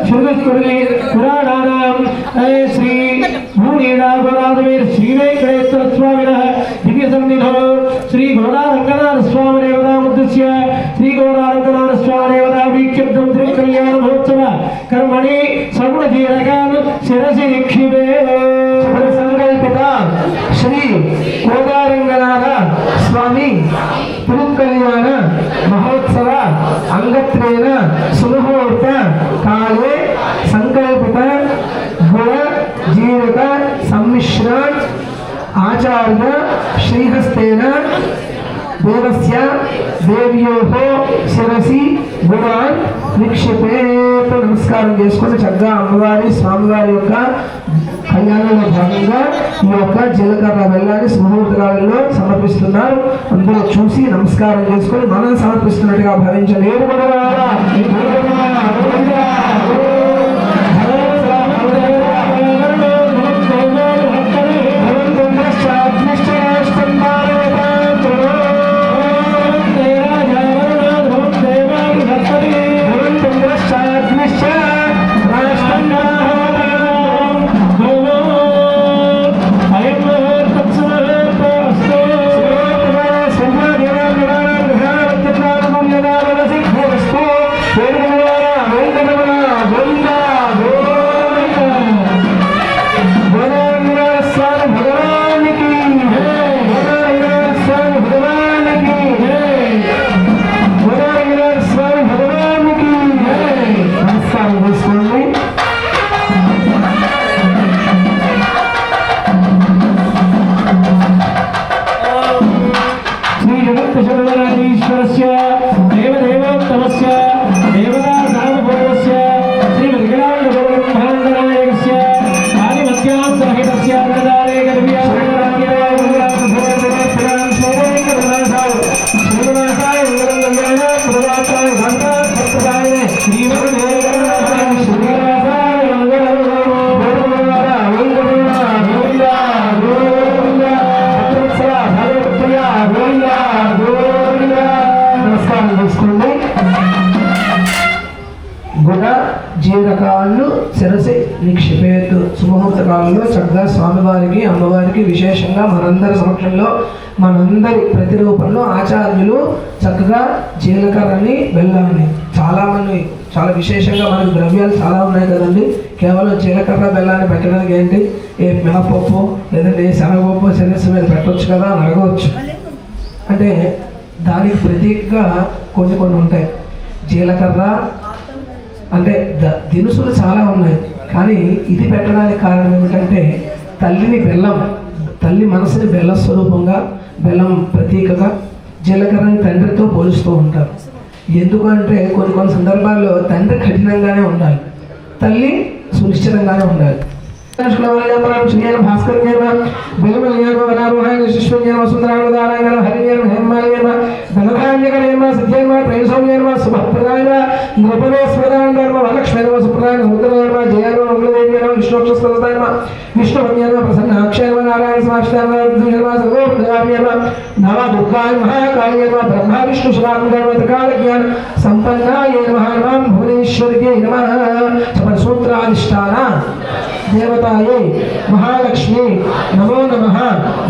శృతస్మృతి పురాణానాం శ్రీ భూనీడాగోరాధవీర్ శ్రీ వెంకటేశ్వర స్వామినః దివ్య సన్నిధౌ శ్రీ గౌరారంగనాథ స్వామి దేవతాముద్దిశ్య శ్రీ గౌరారంగనాథ స్వామి దేవతా వీక్షబ్దం త్రికల్యాణ మహోత్సవ కర్మణి సగుణజీరకాన్ శిరసి నిక్షిపే. సంకల్పిత శ్రీ గౌరారంగనాథ స్వామి తిరుకల్యాణ మహోత్సవ అంగత్రేణ సుముహూర్త కాలే సంకల్పిత గుణ జీరక సమ్మిశ్ర ఆచార్య శ్రీహస్తేన దేవస్య దేవ్యోః శిరసి గుణాన్ నిక్షిపేత్. నమస్కారం చేసుకుని చక్కగా అమ్మవారి స్వామివారి యొక్క కళ్యాణంలో భాగంగా ఈ యొక్క జీలకర్ర బెల్లాన్ని ముహూర్తకాలంలో సమర్పిస్తున్నారు. అందరూ చూసి నమస్కారం చేసుకొని మనం సమర్పిస్తున్నట్టుగా భావించండి. గుణ జీరకాళ్ళు శిరసి నిక్షిపేత్. సుముహూర్త కాలంలో చక్కగా స్వామివారికి అమ్మవారికి విశేషంగా మనందరి సమక్షంలో మనందరి ప్రతిరూపంలో ఆచార్యులు చక్కగా జీలకర్రని బెల్లాన్ని చాలామంది చాలా విశేషంగా మనకి ద్రవ్యాలు చాలా ఉన్నాయి కదండి. కేవలం జీలకర్ర బెల్లాన్ని పెట్టడానికి ఏంటి, ఏ మినపప్పు లేదంటే ఏ శనగపప్పు శనగ మీద పెట్టవచ్చు కదా అని అడగవచ్చు. అంటే దానికి ప్రతీకగా కొన్ని ఉంటాయి. జీలకర్ర అంటే దినుసులు చాలా ఉన్నాయి, కానీ ఇది పెట్టడానికి కారణం ఏమిటంటే తల్లి మనసుని బెల్ల స్వరూపంగా, బెల్లం ప్రతీకగా జీలకర్రని తండ్రితో పోలుస్తూ ఉంటారు. ఎందుకంటే కొన్ని సందర్భాల్లో తండ్రి కఠినంగానే ఉండాలి, తల్లి
సునిశ్చితంగానే ఉండాలి. భాస్కర్ బ్రహ్మ విష్ణు సంపన్నాయ నమః భువనేశ్వర్యై నమః సూత్రాధిష్టాన దేవతాయే మహాలక్ష్మి నమో నమః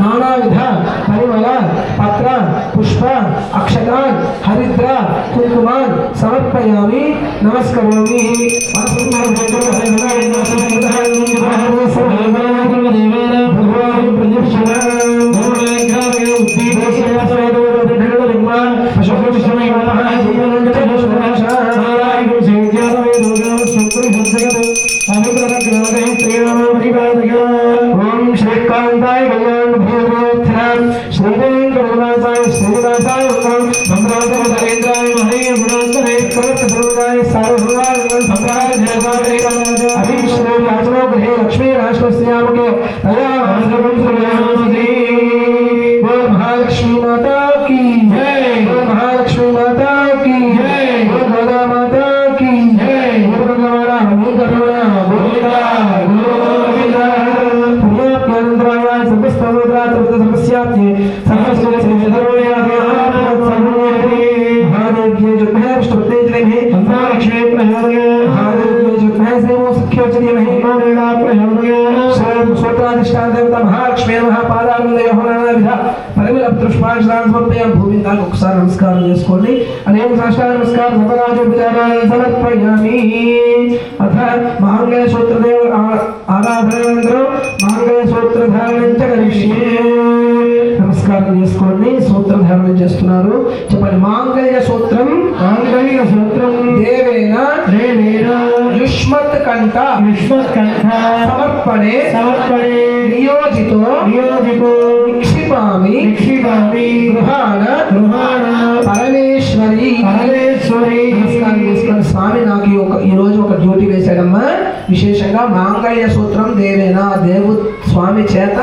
నానావిధ పరిమళ పత్ర పుష్ప అక్షతాన్ హరిద్ర కుంకుమాన్ సమర్పయామి నమస్కరోమి. ఓం శ్రీకాంతాయ కళ్యాణ భూర్భూత్థాం శ్రీవేంకటనివాసాయ శ్రీనివాసాయ మంత్రాంతరేంద్రాయ మహే గుణాంతరే కవచ సార్వభౌమాయ సంప్రాయ జయసాయ అభీశ్వరే రాజనో గృహే లక్ష్మీ రాష్ట్రస్యాముకే తయా వాసవం శ్రీయామసి. ఓ మహాలక్ష్మీ మాతా కీ జై. ఓ మహాలక్ష్మీ మాతా కీ జై. ఓ గోదా మాతా కీ జై. ఓ భగవాన మీ కరుణ గోవిందా గోవిందా. పుణ్యాప్యానందరాయ సమస్తమోద్రాత సమస్యాత్యే సమస్య महादेव्ये जुग्महे विष्णुपते जलेमहे लक्ष्मी प्रहरणे महादेव्ये जुग्महे श्रीमो सख्यो जलेमहे मानेना प्रहरणे स्वयं स्वत्राधिष्ठान देवता महालक्ष्मी नमः पादारविंदे होनानाविध పరిమళ పుష్పాంజలాన్ని సమర్పయామి. భూమిందానికి ఒకసారి నమస్కారం చేసుకోండి. అనేక సాష్టాంగ నమస్కారం సర్వరాజోపచారాన్ని సమర్పయామి. అథ మాంగళ్య సూత్రదేవ ఆరాధనానంతరం మాంగళ్య సూత్రధారణం చ కరిష్యే. నమస్కారం చేసుకోండి. సూత్రధారణ చేస్తున్నారు. చెప్పండి. మాంగళ్య సూత్రం మాంగళ్య సూత్రం దేవేన దేవేన యుష్మత్ కంఠ సమర్పణే సమర్పణే నియోజితో నియోజితో నిక్షిపామి నిక్షిపామి గృహాణ గృహాణ పరమేశ్వరి పరమేశ్వరి. నమస్కారం చేసుకుని స్వామి నాకు ఈ రోజు ఒక డ్యూటీ వేశాడమ్మా. విశేషంగా మాంగళ్య సూత్రం దేవేన దేవు స్వామి చేత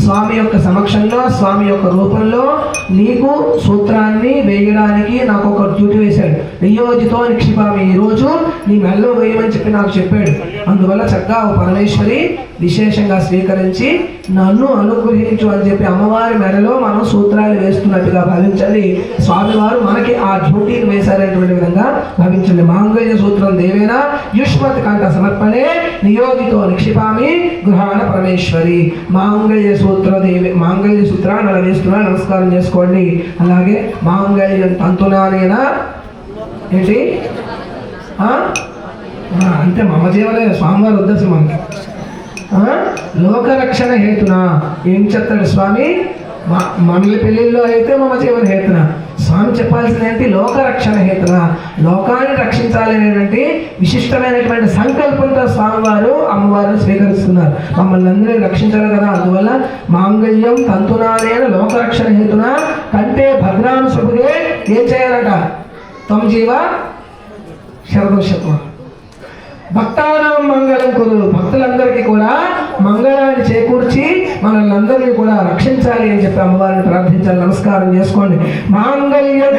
స్వామి యొక్క సమక్షంలో స్వామి యొక్క రూపంలో నీకు సూత్రాన్ని వేయడానికి నాకు ఒక డ్యూటీ వేశాడు. నియోజితో నిక్షిపామి. ఈరోజు నీ మెల్లో వేయమని చెప్పి నాకు చెప్పాడు. అందువల్ల చక్కగా పరమేశ్వరి విశేషంగా స్వీకరించి నన్ను అనుగ్రహించు అని చెప్పి అమ్మవారి మెడలో మనం సూత్రాలు వేస్తున్నట్టుగా భావించండి. స్వామివారు మనకి ఆ డ్యూటీని వేశారనేటువంటి విధంగా భావించండి. మాంగళ్య సూత్రం దేవేన యుష్మత్ కంఠ సమర్పణే నియోజితో నిక్షిపామి గృహాణ పరమేశ్వరి. మాంగళ్య మాంగళ్య సూత్రాన్ని అలా వేస్తున్నా. నమస్కారం చేసుకోండి. అలాగే మాంగళ్యం తంతునానేనా ఏంటి అంటే మమ జీవనే స్వామివారి ఉద్దేశం మనకి. లోకరక్షణ హేతున ఏం చెప్తాడు స్వామి? మనల్ని పెళ్ళిళ్ళలో అయితే మమ జీవన హేతున. స్వామి చెప్పాల్సింది ఏంటి? లోకరక్షణ హేతున. లోకాన్ని రక్షించాలి అనేటువంటి విశిష్టమైనటువంటి సంకల్పంతో స్వామివారు అమ్మవారిని స్వీకరిస్తున్నారు. మమ్మల్ని అందరినీ రక్షించాలి కదా. అందువల్ల మాంగళ్యం తంతునానేన లోకరక్షణ హేతున కంటే భద్రాను శుభుడే ఏం చేయాలట? త్వం జీవ శరదోషత్వ భక్తానాం మంగళం కురు. భక్తులందరికీ కూడా మంగళాన్ని చేకూర్చి మనల్ని అందరినీ కూడా రక్షించాలి అని చెప్పి అమ్మవారిని ప్రార్థించాలి. నమస్కారం చేసుకోండి. మాంగళ్యం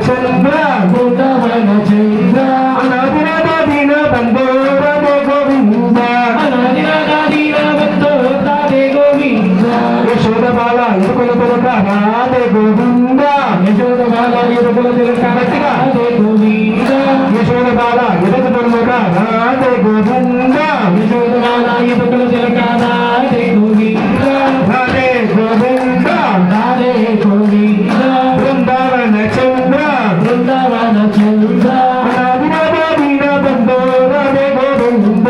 చంద్ర
బృందావన చంద్ర
అనాదినాద దీన బంధో రాధే గోవింద
అనాదినాదీన బంధో రాధే గోవింద
యశోద బాల ఇరుకుల తిలక రాధే గోవింద
యశోద బాల ఇరుకుల తిలక రాధే గోవింద
యశోద బాల ఇరుకు తిలక రాధే గోవింద
యశోద బాల ఇరుకుల తిలక రాధే గోవింద
రాధే గోవింద
రాధే గోవింద
బృందావన చంద్ర
బృందావన చంద్ర
అనాదినాద దీన బంధో రాధే గోవింద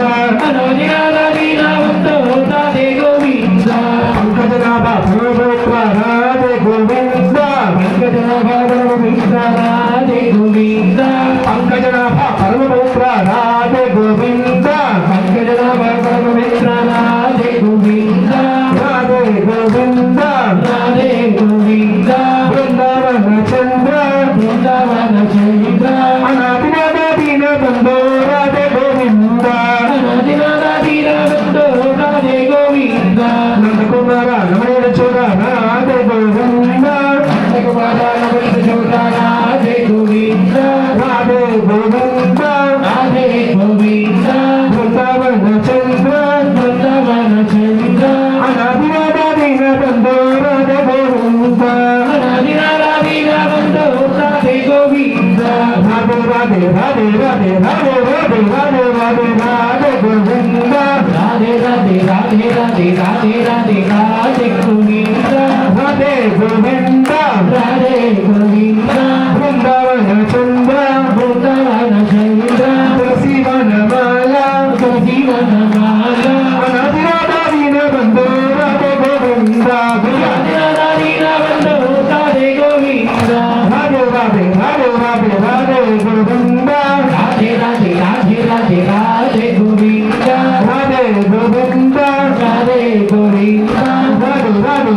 అనాదినాదీన బంధో రాధే గోవింద
పంకజనాభ పరమపవిత్ర రాధే గోవింద
పంకజనాభ పరమపవిత్ర రాధే గోవింద
పంకజనాభ పరమపవిత్ర రాధే గోవింద
పంకజనాభ పరమపవిత్ర రాధే గోవింద
రాధే గోవింద
రాధే గోవింద
బృందావన చంద్ర
బృందావన చంద్ర
అనాదినాద దీన బంధో రాధే గోవింద
అనాదినాదీన బంధో రాధే గోవింద
నందకుమార రమణీయ చూడ రాధే గోవింద
రాధే గోవింద
రాధే గోవింద
రాధే గోవింద
బృందావన చంద్ర
బృందావన చంద్ర
అనాదినాద దీన బంధో రాధే గోవింద
అనాదినాదీన బంధో రాధే గోవింద
రాధే రాధే రాధే రాధే రాధే రాధే రాధే రాధే రాధే గోవింద
రాధే రాధే రాధే రాధే రాధే రాధే రాధే గోవింద
రాధే గోవింద
రాధే గోవింద
బృందావన చంద్ర
బృందావన చంద్ర
తులసి వనమాల
తులసి వనమాల
అనాదినాద దీన బంధో రాధే గోవింద
అనాదినాదీన బంధో రాధే గోవింద
రాధే రాధే రాధే రాధే రాధే గోవింద
రాధే రాధే రాధే రాధే రాధే గోవింద
రాధే గోవింద
రాధే గోవింద
రాధే రాధే రాధే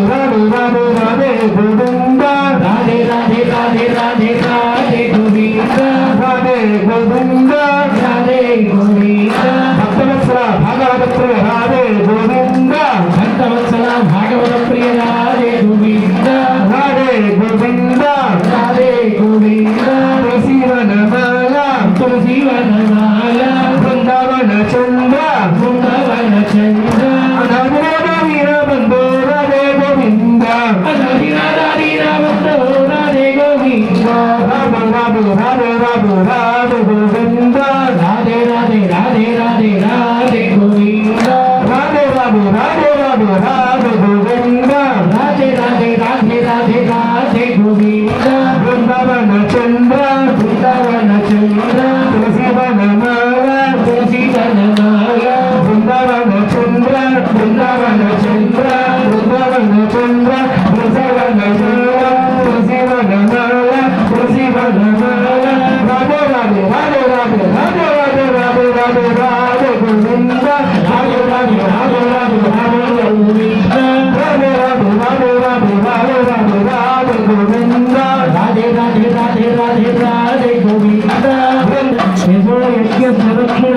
రాధే రాధే గోవింద
రాధే రాధే రాధే రాధే రాధే గోవింద
రాధే గోవింద
రాధే గోవింద
భక్తవత్సల భాగవత ప్రియ రాధే గోవింద
భక్తవత్సల భాగవత ప్రియ రాధే గోవింద
రాధే గోవింద
రాధే గోవింద
తులసి వనమాల
తులసి వనమాల
బృందావన చంద్ర
బృందావన చంద్ర
అనాదినాద వీర బంధో రాధే గోవింద
అనాదినాదీన బంధో రాధే గోవింద
రాధే రాధే రాధే రాధే రాధే గోవింద
రాధే రాధే రాధే రాధే రాధే గోవింద
రాధే రాధే రాధే రాధే రాధే గోవింద
రాధే రాధే రాధే రాధే రాధే గోవింద
బృందావన చంద్ర
బృందావన చంద్ర
తులసి వనమాల
తులసి వనమాల
బృందావన చంద్ర బృందావన చంద్ర బృందావన చంద్ర బృందావన చంద్ర తులసి వనమాల తులసి వనమాల రాధే రాధే రాధే రాధే రాధే రాధే రాధే రాధే రాధే గోవింద రాధే రాధే రాధే రాధే రాధే
గోవింద
రాధే రాధే రాధే రాధే రాధే రాధే రాధే గోవింద
రాధే రాధే రాధే రాధే రాధే గోవింద యశో యజ్ఞ సంరక్షణ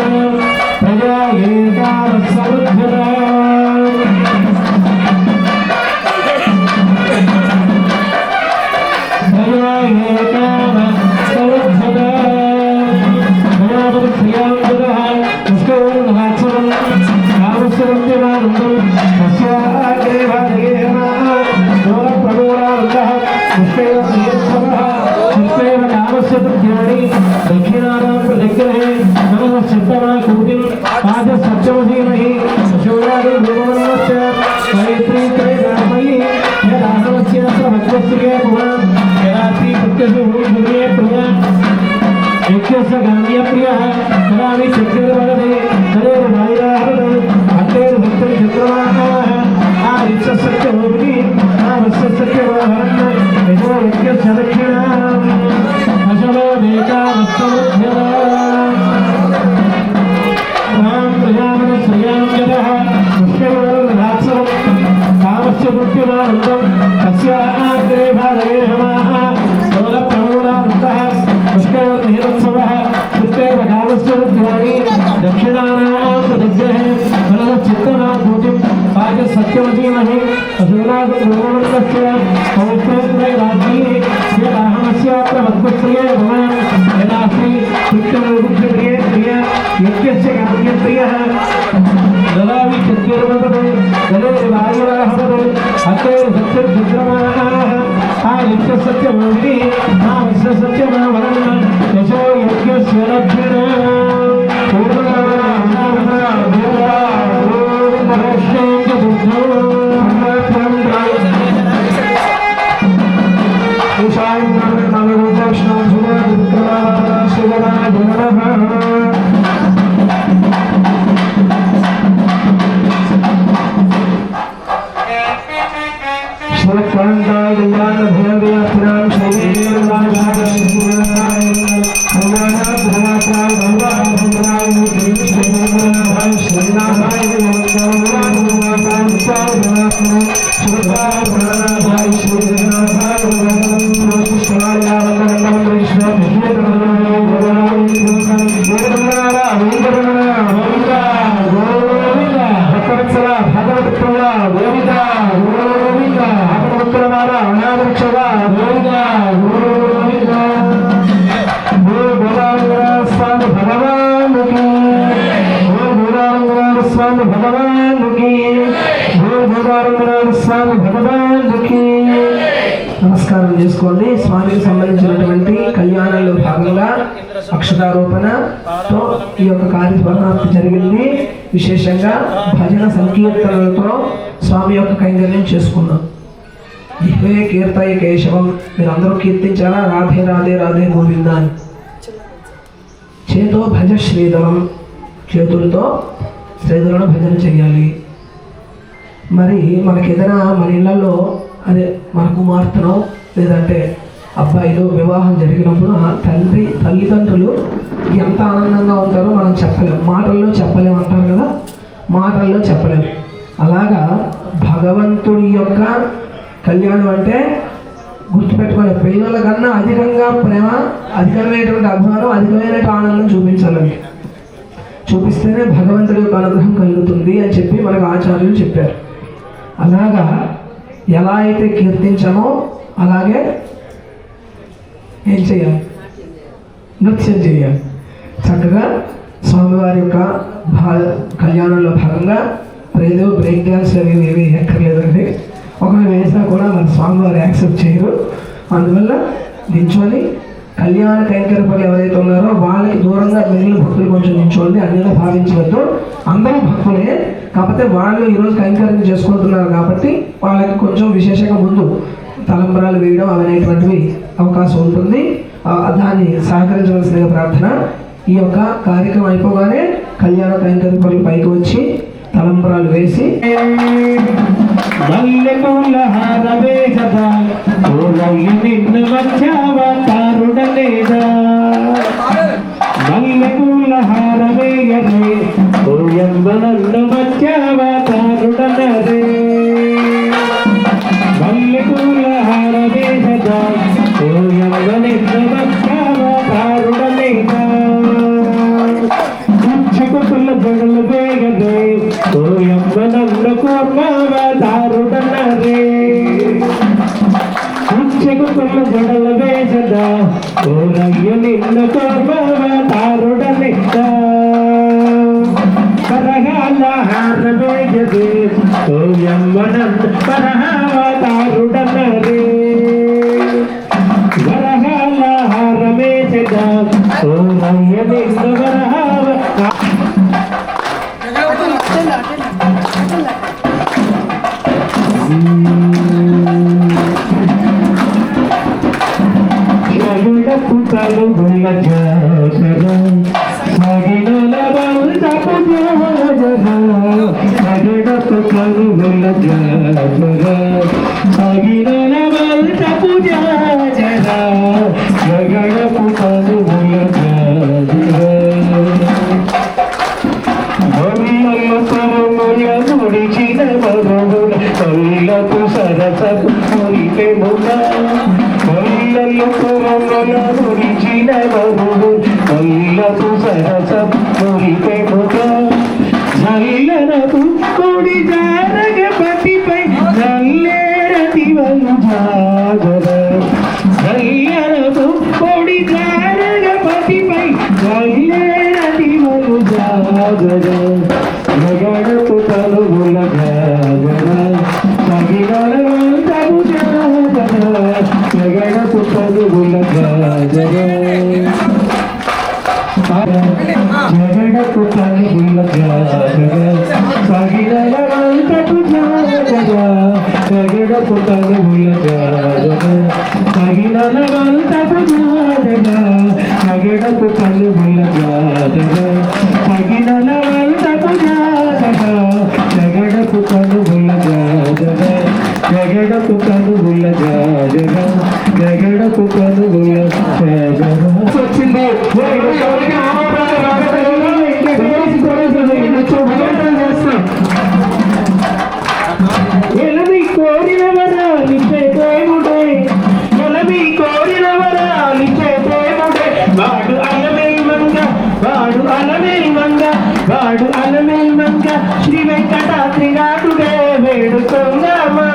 ప్రజా ఏకార సంరక్షణ ప్రజా ఏకార సంరక్షణ గణాపతి ప్రియాంకుర పుష్కరనాథం కామస్వరంతిమానందం తస్యాగ్రే భాగే నమః దూర ప్రగోరానందః పుష్కైవ ప్రియోత్సవః పుష్కైవ కామస్య ప్రత్యాని దక్షిణానాం ప్రదగ్రహే నమః సప్తమా కోటిం పాద సప్తమధీమహి శౌర్యాది భూమనమశ్చ గాయత్రీ త్రైరామయీ యదాహమస్య భక్తస్య పురాణం యదాత్రి ప్రత్యసు భూమియే ప్రియా यज्ञस्य गाम्यप्रियः तदामि चक्रिर्वदते तदेर्वायुराहृते भक्तेर्भक्तिर्चक्रवाहः आरित्सस्यभूमिः आवस्यस्यवाहरन् यतो यज्ञस्य दक्षिणाम् अशलो देकामस्तमुद्यता तां प्रजापतिश्रियां यतः पुष्कैवरन्नात्सवम् कामस्य मृत्युमानन्दं तस्याग्रे भागे नमः दोलप्रमूलानन्दः पुष्कैर्निहिरोत्सवः पुष्कैव कामस्य मृत्युवाणी दक्षिणानां प्रदग्रहे मनः चित्तनां भूतिं पाकसत्य सत्यमधीमहि अशोनागस्य पवित्रस्य राज्ये यदाहमस्यात्र मद्वस्त्रिये भवान् यदास्ति पितृप्रिये प्रिय यज्ञस्य कार्यप्रियः दलावि चतुर्वदते दले वायुराहवदे अते सत्यद्रुमाः आ यज्ञ सत्यमोहिनी आ वस्य सत्यमावरन् यशो यज्ञस्य लभ्यते
నమస్కారం చేసుకోండి. స్వామికి సంబంధించినటువంటి కళ్యాణంలో భాగంగా అక్షరారోపణతో ఈ యొక్క కార్యక్రమాన్ని జరిగింది. విశేషంగా భజన సంకీర్తనలతో స్వామి యొక్క కైంకర్యం చేసుకున్నాం. దివ్వే కీర్తయ కేశవం, మీరందరూ కీర్తించారా? రాధే రాధే రాధే గోవింద అని. చేతో భజ శ్రీధరం, చేతులతో శ్రీధరులను భజన చేయాలి. మరి మనకి ఏదైనా మన ఇళ్లలో అదే మన కుమార్తెనో లేదంటే అబ్బాయిలో వివాహం జరిగినప్పుడు తల్లిదండ్రులు ఎంత ఆనందంగా ఉంటారో మనం చెప్పలేం, మాటల్లో చెప్పలేము అంటారు కదా, మాటల్లో చెప్పలేము. అలాగా భగవంతుడి యొక్క కళ్యాణం అంటే గుర్తుపెట్టుకోవాలి, పిల్లల కన్నా అధికంగా ప్రేమ, అధికమైనటువంటి అభిమానం, అధికమైన ఆనందం చూపించాలని, చూపిస్తేనే భగవంతుడి యొక్క అనుగ్రహం కలుగుతుంది అని చెప్పి మనకు ఆచార్యులు చెప్పారు. అలాగా ఎలా అయితే కీర్తించామో అలాగే ఏం చేయాలి? నృత్యం చేయాలి. చక్కగా స్వామివారి యొక్క కళ్యాణంలో భాగంగా ఏదో బ్రేక్ డ్యాన్స్ అవి ఏవి ఎక్కర్లేదండి. ఒకవేళ వేసినా కూడా మన స్వామివారు యాక్సెప్ట్ చేయరు. అందువల్ల నించొని కళ్యాణ కైంకర్యాలు ఎవరైతే ఉన్నారో వాళ్ళకి దూరంగా మిగిలిన భక్తులు కొంచెం నించోండి. అన్నిలా భావించవద్దు, అందరూ భక్తులే. కాకపోతే వాళ్ళు ఈరోజు కైంకర్యం చేసుకుంటున్నారు కాబట్టి వాళ్ళకి కొంచెం విశేషంగా ముందు తలంబరాలు వేయడం అనేటువంటివి అవకాశం ఉంటుంది. దాన్ని సహకరించవలసిన ప్రార్థన. ఈ యొక్క కార్యక్రమం అయిపోగానే కళ్యాణ కైంకర్యాలు పైకి వచ్చి తలంబరాలు వేసి
కొడి జారగ పతి నదివలు జాగర అయ్యనకు పొడి జారగపతిపై రైలే నదివలు జాగర జగడకు తలుగుల జాగర తగినలవంతము జాగర జగడకు తలుగుల జాగర జగడకు తలుగుల జాగర తగినలవంతము జాగర జగడకు తలుగుల జాగర తగినలవంతము జాగర జగడకు తలుగుల జాగర తగినలవంతము జాగర జగడకు తలుగుల జాగర జగడకు తలుగుల జాగర జగడకు తలుగుల జాగర వచ్చింది ఎలవి కోరిన వరాలిచ్చే దేవుడే ఎలవి కోరిన వరాలిచ్చే దేవుడే వాడు అలమేల్ మంగ వాడు అలమేల్ మంగ వాడు అలమేల్ మంగ శ్రీ వెంకటాద్రినాథుడే వేడుకొందామా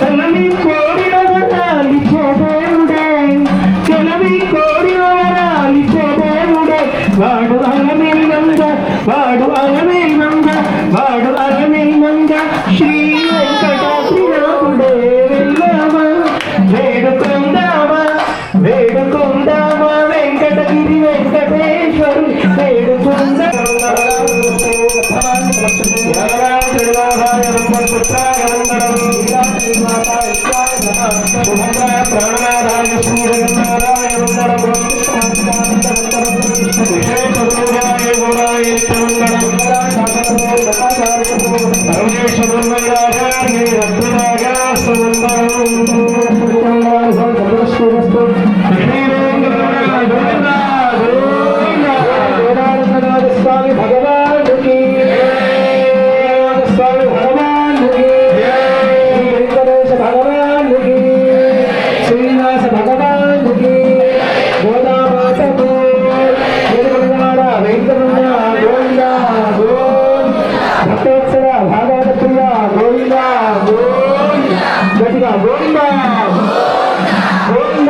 ఎలవి కోరిన వరాలిచ్చే దేవుడే ఎలవి కోరిన వరాలిచ్చే దేవుడే వాడు అలమేల్ మంగ వాడు అలమేల్ మంగ వాడు అలమేల్ మంగ శ్రీ వెంకటాద్రినాథుడే వెళ్ళామా వేడుకొందామా వేడుకొందామా వెంకటగిరి వెంకటేశ్వరు స్వామి భగవానుకి స్వామి భగవానుకి వెంకటేశ భగవానుకి శ్రీనివాస భగవానుకి గోదామాతకు వెంకటరమణ వెంకటరమణ గోవింద గోవింద భక్తోత్సవ భాగవత ప్రియ గోవింద గోవింద గట్టిగా గోవింద గోవింద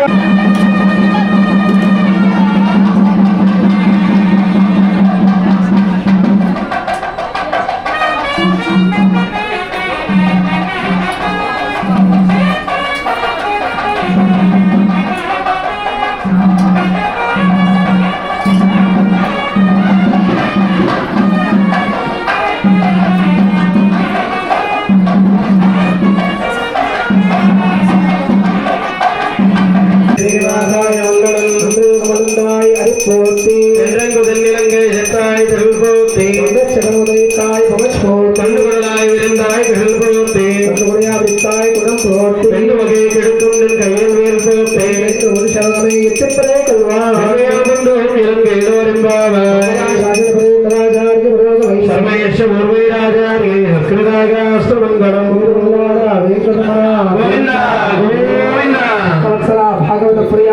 భాగవత ప్రియ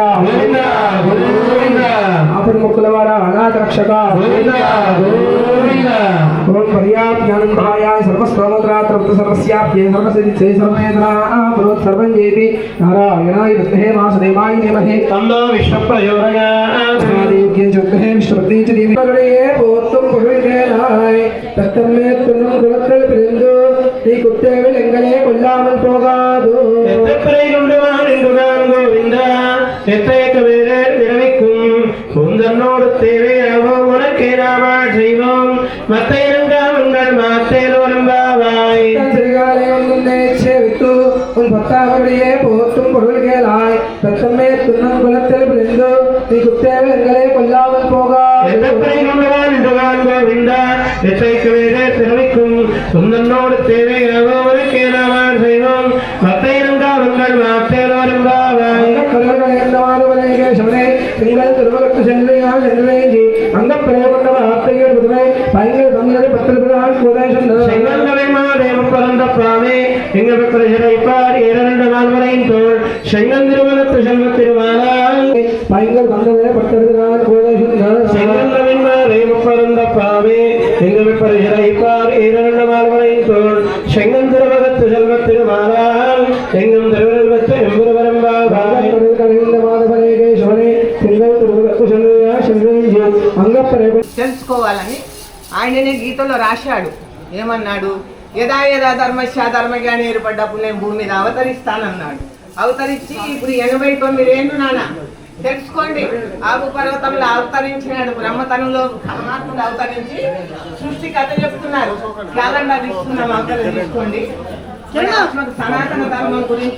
ఆపద ముక్కులవాడ అనాథ రక్షక పర్యాప్యానందాయ సర్వస్తోమోత్రాత్ర సర్వస్యాప్యే సర్వసిద్ధే సర్వేంద్రా పురోత్ సర్వం చేతి నారాయణాయ విద్మహే వాసుదేవాయ ధీమహి తన్నో విష్ణుప్రచోదయాత్ జ్యోతిః విష్ణుపత్ని చ దేవి పోత్తుం పురుషేనాయ్ தத்தமே துன்னும் குலத்தில் பிரிந்து நீ குத்தேவில் எங்களே கொல்லாமல் போகாது எத்தப்பிரை கொண்டுவான் என்றுதான் கோவிந்தா எத்தேக்க வீரர் விரவிக்கும் உந்தன்னோடு தேவையாவோ உனக்கே நாமா செய்வோம் மத்த இருங்காமங்கள் மாத்தேலோரும் பாவாய் சிறுகாலை ஒன்றும் சேவித்து உன் பத்தாவடியே போற்றும் பொருள்களாய் தத்தமே துன்னும் குலத்தில் பிரிந்து நீ குத்தேவில் எங்களே கொல்லாமல் போகாது எத்தப்பிரை கொண்டுவான் என்றுதான் கோவிந்தா எத்தேக்க வீரர் விரவிக்கும் உந்தன்னோடு தேவையாவோ உனக்கே நாமா செய்வோம் மத்த இருங்காமங்கள் மாத்தேலோரும் பாவாய் நீங்கள் திருமகத்து சென்றையால் சென்றைஞ்சி அங்க பிரேமண்ட வார்த்தைகள் புதுமை பயங்கர தந்தரை பத்திரபிரான் கோதேசன் செங்கல்களை மாதேவ பரந்த பிராமே எங்க பத்திரை பாடி இரண்டு நால்வரையின் தோல் செங்கல் திருமணத்து செல்வ திருமாலால் பயங்கர தந்தரை பத்திரபிரான் கோதேசன் செங்கல்களை மாதேவ பரந்த பிராமே எங்கள் பரிசரைப்பார் ஈரண்டமால் வளைத்தோர் செங்கம் திருவகத்து செல்வத்திருமாறால் எங்கும் திருவருவத்து எம்புருவரம் வாழ்வாய் மாதவனே கேசவனே திங்கள் திருவகத்து செல்வியா செல்வி అంగపరే
తెలుసుకోవాలని ఆయననే గీతలో రాశాడు. ఏమన్నాడు? యదా యదా ధర్మస్య ధర్మజ్ఞాని ఏర్పడ్డప్పుడు నేను భూమి మీద అవతరిస్తానన్నాడు. అవతరించి ఇప్పుడు 89 ఏళ్ళు నాన్న తెలుసుకోండి. ఆగు పర్వతంలో అవతరించినాడు. బ్రహ్మతనంలో పరమాత్ముడు అవతరించి సృష్టి కథ చెప్తున్నారు. క్యాలెండర్ ఇస్తున్నాం, అవతరం తీసుకోండి. సనాతన ధర్మం గురించి